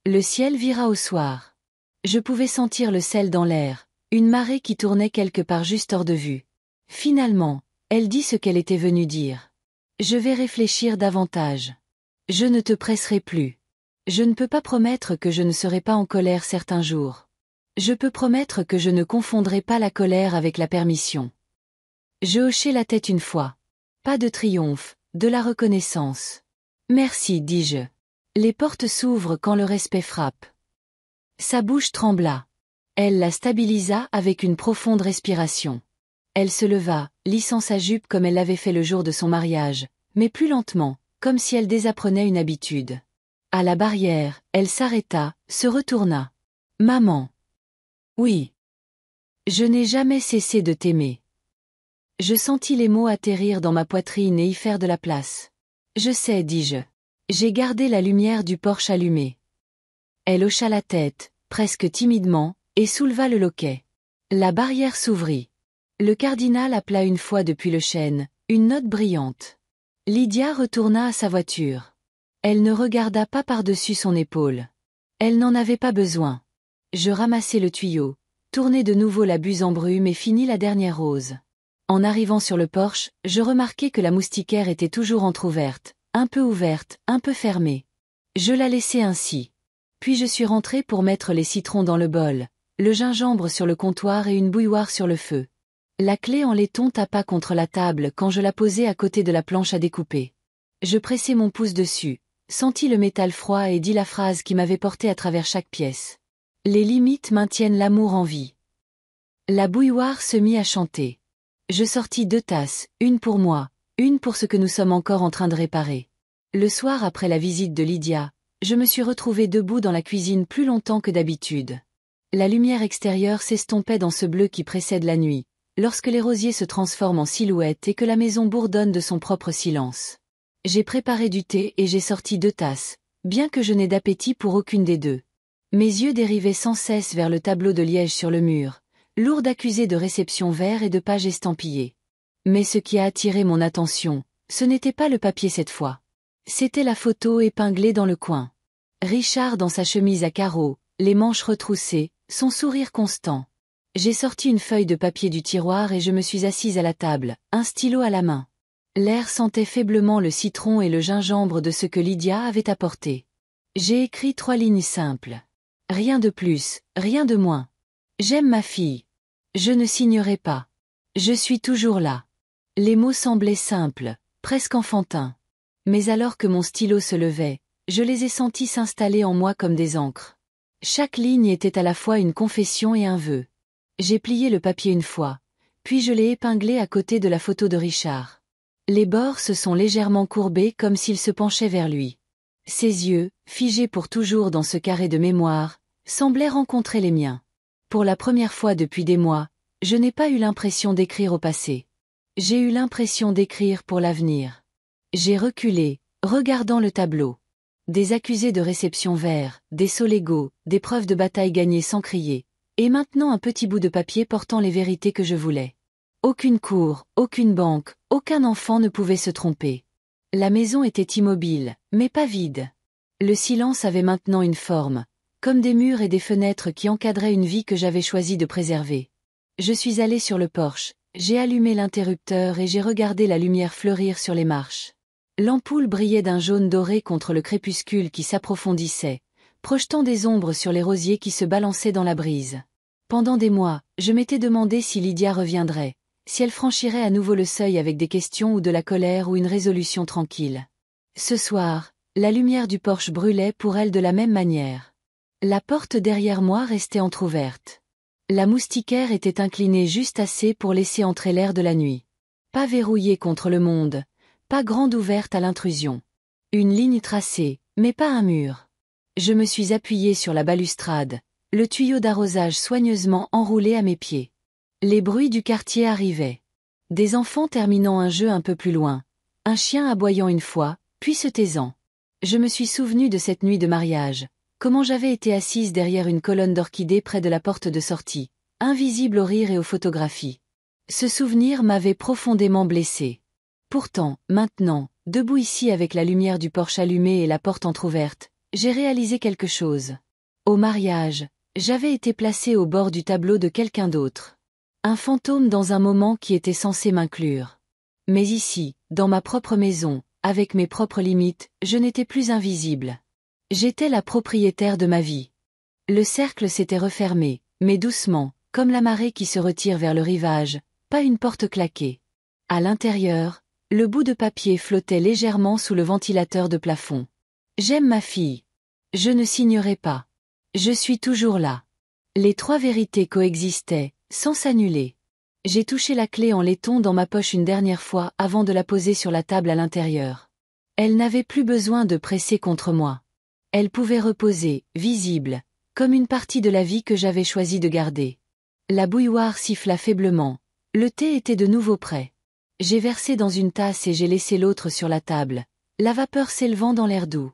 Le ciel vira au soir. Je pouvais sentir le sel dans l'air, une marée qui tournait quelque part juste hors de vue. Finalement, elle dit ce qu'elle était venue dire. Je vais réfléchir davantage. Je ne te presserai plus. Je ne peux pas promettre que je ne serai pas en colère certains jours. Je peux promettre que je ne confondrai pas la colère avec la permission. Je hochai la tête une fois. Pas de triomphe, de la reconnaissance. Merci, dis-je. Les portes s'ouvrent quand le respect frappe. Sa bouche trembla. Elle la stabilisa avec une profonde respiration. Elle se leva, lissant sa jupe comme elle l'avait fait le jour de son mariage, mais plus lentement, comme si elle désapprenait une habitude. À la barrière, elle s'arrêta, se retourna. Maman. Oui. Je n'ai jamais cessé de t'aimer. Je sentis les mots atterrir dans ma poitrine et y faire de la place. Je sais, dis-je. J'ai gardé la lumière du porche allumée. Elle hocha la tête, presque timidement, et souleva le loquet. La barrière s'ouvrit. Le cardinal appela une fois depuis le chêne, une note brillante. Lydia retourna à sa voiture. Elle ne regarda pas par-dessus son épaule. Elle n'en avait pas besoin. Je ramassai le tuyau, tournai de nouveau la buse en brume et finis la dernière rose. En arrivant sur le porche, je remarquai que la moustiquaire était toujours entr'ouverte, un peu ouverte, un peu fermée. Je la laissai ainsi. Puis je suis rentrée pour mettre les citrons dans le bol, le gingembre sur le comptoir et une bouilloire sur le feu. La clé en laiton tapa contre la table quand je la posai à côté de la planche à découper. Je pressai mon pouce dessus, sentis le métal froid et dis la phrase qui m'avait porté à travers chaque pièce. Les limites maintiennent l'amour en vie. La bouilloire se mit à chanter. Je sortis 2 tasses, une pour moi, une pour ce que nous sommes encore en train de réparer. Le soir après la visite de Lydia, je me suis retrouvée debout dans la cuisine plus longtemps que d'habitude. La lumière extérieure s'estompait dans ce bleu qui précède la nuit, lorsque les rosiers se transforment en silhouettes et que la maison bourdonne de son propre silence. J'ai préparé du thé et j'ai sorti 2 tasses, bien que je n'ai d'appétit pour aucune des deux. Mes yeux dérivaient sans cesse vers le tableau de liège sur le mur, lourd d'accusés de réception verts et de pages estampillées. Mais ce qui a attiré mon attention, Ce n'était pas le papier cette fois. C'était la photo épinglée dans le coin. Richard dans sa chemise à carreaux, les manches retroussées, son sourire constant. J'ai sorti une feuille de papier du tiroir et je me suis assise à la table, un stylo à la main. L'air sentait faiblement le citron et le gingembre de ce que Lydia avait apporté. J'ai écrit 3 lignes simples. Rien de plus, rien de moins. J'aime ma fille. Je ne signerai pas. Je suis toujours là. Les mots semblaient simples, presque enfantins. Mais alors que mon stylo se levait, je les ai sentis s'installer en moi comme des encres. Chaque ligne était à la fois une confession et un vœu. J'ai plié le papier une fois, puis je l'ai épinglé à côté de la photo de Richard. Les bords se sont légèrement courbés comme s'il se penchait vers lui. Ses yeux, figés pour toujours dans ce carré de mémoire, semblaient rencontrer les miens. Pour la première fois depuis des mois, je n'ai pas eu l'impression d'écrire au passé. J'ai eu l'impression d'écrire pour l'avenir. J'ai reculé, regardant le tableau. Des accusés de réception verts, des sauts légaux, des preuves de bataille gagnées sans crier. Et maintenant un petit bout de papier portant les vérités que je voulais. Aucune cour, aucune banque, aucun enfant ne pouvait se tromper. La maison était immobile, mais pas vide. Le silence avait maintenant une forme, comme des murs et des fenêtres qui encadraient une vie que j'avais choisi de préserver. Je suis allé sur le porche, j'ai allumé l'interrupteur et j'ai regardé la lumière fleurir sur les marches. L'ampoule brillait d'un jaune doré contre le crépuscule qui s'approfondissait, projetant des ombres sur les rosiers qui se balançaient dans la brise. Pendant des mois, je m'étais demandé si Lydia reviendrait, si elle franchirait à nouveau le seuil avec des questions ou de la colère ou une résolution tranquille. Ce soir, la lumière du porche brûlait pour elle de la même manière. La porte derrière moi restait entr'ouverte. La moustiquaire était inclinée juste assez pour laisser entrer l'air de la nuit. Pas verrouillée contre le monde, pas grande ouverte à l'intrusion. Une ligne tracée, mais pas un mur. Je me suis appuyée sur la balustrade, le tuyau d'arrosage soigneusement enroulé à mes pieds. Les bruits du quartier arrivaient. Des enfants terminant un jeu un peu plus loin, un chien aboyant une fois, puis se taisant. Je me suis souvenu de cette nuit de mariage, comment j'avais été assise derrière une colonne d'orchidées près de la porte de sortie, invisible au rire et aux photographies. Ce souvenir m'avait profondément blessée. Pourtant, maintenant, debout ici avec la lumière du porche allumée et la porte entr'ouverte, j'ai réalisé quelque chose. Au mariage, j'avais été placée au bord du tableau de quelqu'un d'autre. Un fantôme dans un moment qui était censé m'inclure. Mais ici, dans ma propre maison, avec mes propres limites, je n'étais plus invisible. J'étais la propriétaire de ma vie. Le cercle s'était refermé, mais doucement, comme la marée qui se retire vers le rivage, pas une porte claquée. À l'intérieur, le bout de papier flottait légèrement sous le ventilateur de plafond. J'aime ma fille. Je ne signerai pas. Je suis toujours là. Les 3 vérités coexistaient, sans s'annuler. J'ai touché la clé en laiton dans ma poche une dernière fois avant de la poser sur la table à l'intérieur. Elle n'avait plus besoin de presser contre moi. Elle pouvait reposer, visible, comme une partie de la vie que j'avais choisi de garder. La bouilloire siffla faiblement. Le thé était de nouveau prêt. J'ai versé dans une tasse et j'ai laissé l'autre sur la table, la vapeur s'élevant dans l'air doux.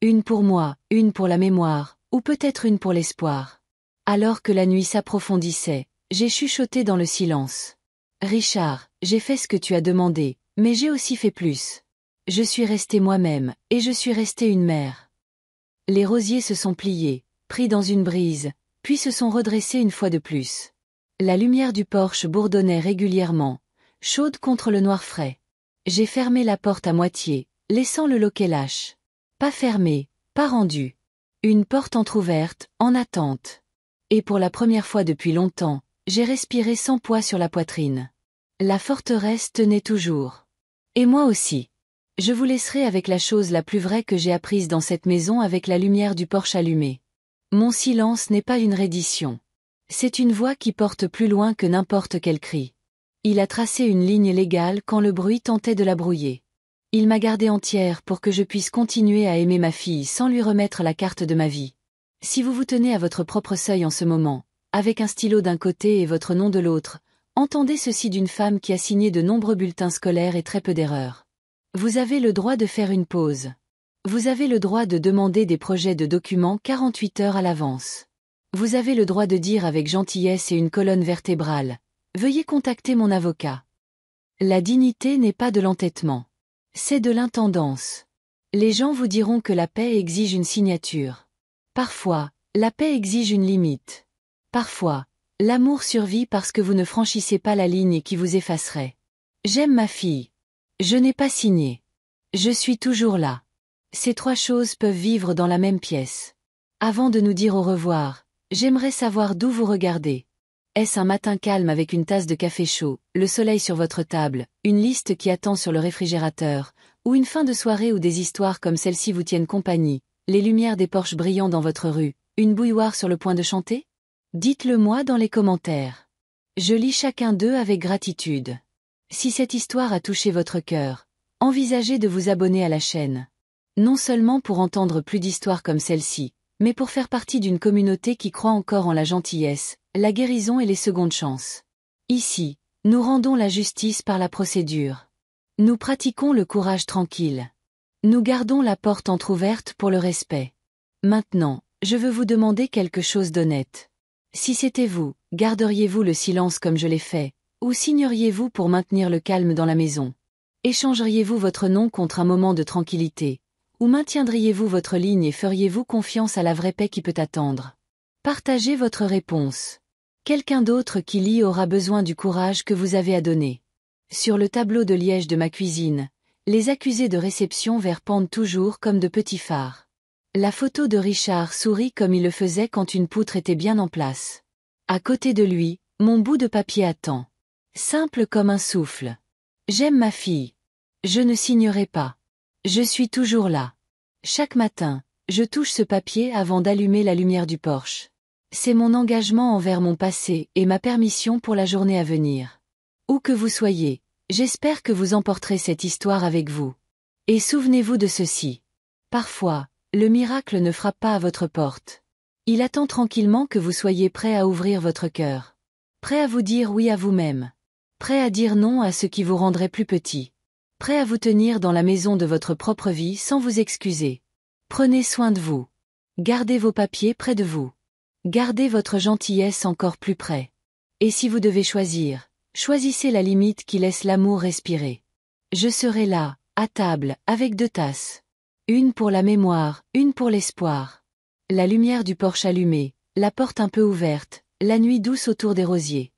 Une pour moi, une pour la mémoire, ou peut-être une pour l'espoir. Alors que la nuit s'approfondissait, j'ai chuchoté dans le silence. Richard, j'ai fait ce que tu as demandé, mais j'ai aussi fait plus. Je suis restée moi-même, et je suis restée une mère. Les rosiers se sont pliés, pris dans une brise, puis se sont redressés une fois de plus. La lumière du porche bourdonnait régulièrement, chaude contre le noir frais. J'ai fermé la porte à moitié, laissant le loquet lâche. Pas fermé, pas rendu. Une porte entr'ouverte, en attente. Et pour la première fois depuis longtemps, j'ai respiré sans poids sur la poitrine. La forteresse tenait toujours. Et moi aussi. Je vous laisserai avec la chose la plus vraie que j'ai apprise dans cette maison avec la lumière du porche allumée. Mon silence n'est pas une reddition. C'est une voix qui porte plus loin que n'importe quel cri. Il a tracé une ligne légale quand le bruit tentait de la brouiller. Il m'a gardée entière pour que je puisse continuer à aimer ma fille sans lui remettre la carte de ma vie. Si vous vous tenez à votre propre seuil en ce moment, avec un stylo d'un côté et votre nom de l'autre, entendez ceci d'une femme qui a signé de nombreux bulletins scolaires et très peu d'erreurs. Vous avez le droit de faire une pause. Vous avez le droit de demander des projets de documents 48 heures à l'avance. Vous avez le droit de dire avec gentillesse et une colonne vertébrale: veuillez contacter mon avocat. La dignité n'est pas de l'entêtement. C'est de l'intendance. Les gens vous diront que la paix exige une signature. Parfois, la paix exige une limite. Parfois, l'amour survit parce que vous ne franchissez pas la ligne qui vous effacerait. J'aime ma fille. Je n'ai pas signé. Je suis toujours là. Ces trois choses peuvent vivre dans la même pièce. Avant de nous dire au revoir, j'aimerais savoir d'où vous regardez. Est-ce un matin calme avec une tasse de café chaud, le soleil sur votre table, une liste qui attend sur le réfrigérateur, ou une fin de soirée où des histoires comme celle-ci vous tiennent compagnie, les lumières des porches brillant dans votre rue, une bouilloire sur le point de chanter? Dites-le moi dans les commentaires. Je lis chacun d'eux avec gratitude. Si cette histoire a touché votre cœur, envisagez de vous abonner à la chaîne. Non seulement pour entendre plus d'histoires comme celle-ci, mais pour faire partie d'une communauté qui croit encore en la gentillesse, la guérison et les secondes chances. Ici, nous rendons la justice par la procédure. Nous pratiquons le courage tranquille. Nous gardons la porte entr'ouverte pour le respect. Maintenant, je veux vous demander quelque chose d'honnête. Si c'était vous, garderiez-vous le silence comme je l'ai fait, ou signeriez-vous pour maintenir le calme dans la maison? Échangeriez-vous votre nom contre un moment de tranquillité? Ou maintiendriez-vous votre ligne et feriez-vous confiance à la vraie paix qui peut attendre? Partagez votre réponse. Quelqu'un d'autre qui lit aura besoin du courage que vous avez à donner. Sur le tableau de liège de ma cuisine, les accusés de réception pendent toujours comme de petits phares. La photo de Richard sourit comme il le faisait quand une poutre était bien en place. À côté de lui, mon bout de papier attend. Simple comme un souffle. J'aime ma fille. Je ne signerai pas. Je suis toujours là. Chaque matin, je touche ce papier avant d'allumer la lumière du porche. C'est mon engagement envers mon passé et ma permission pour la journée à venir. Où que vous soyez, j'espère que vous emporterez cette histoire avec vous. Et souvenez-vous de ceci. Parfois, le miracle ne frappe pas à votre porte. Il attend tranquillement que vous soyez prêt à ouvrir votre cœur. Prêt à vous dire oui à vous-même. Prêt à dire non à ce qui vous rendrait plus petit. Prêt à vous tenir dans la maison de votre propre vie sans vous excuser. Prenez soin de vous. Gardez vos papiers près de vous. Gardez votre gentillesse encore plus près. Et si vous devez choisir, choisissez la limite qui laisse l'amour respirer. Je serai là, à table, avec 2 tasses. Une pour la mémoire, une pour l'espoir. La lumière du porche allumée, la porte un peu ouverte, la nuit douce autour des rosiers.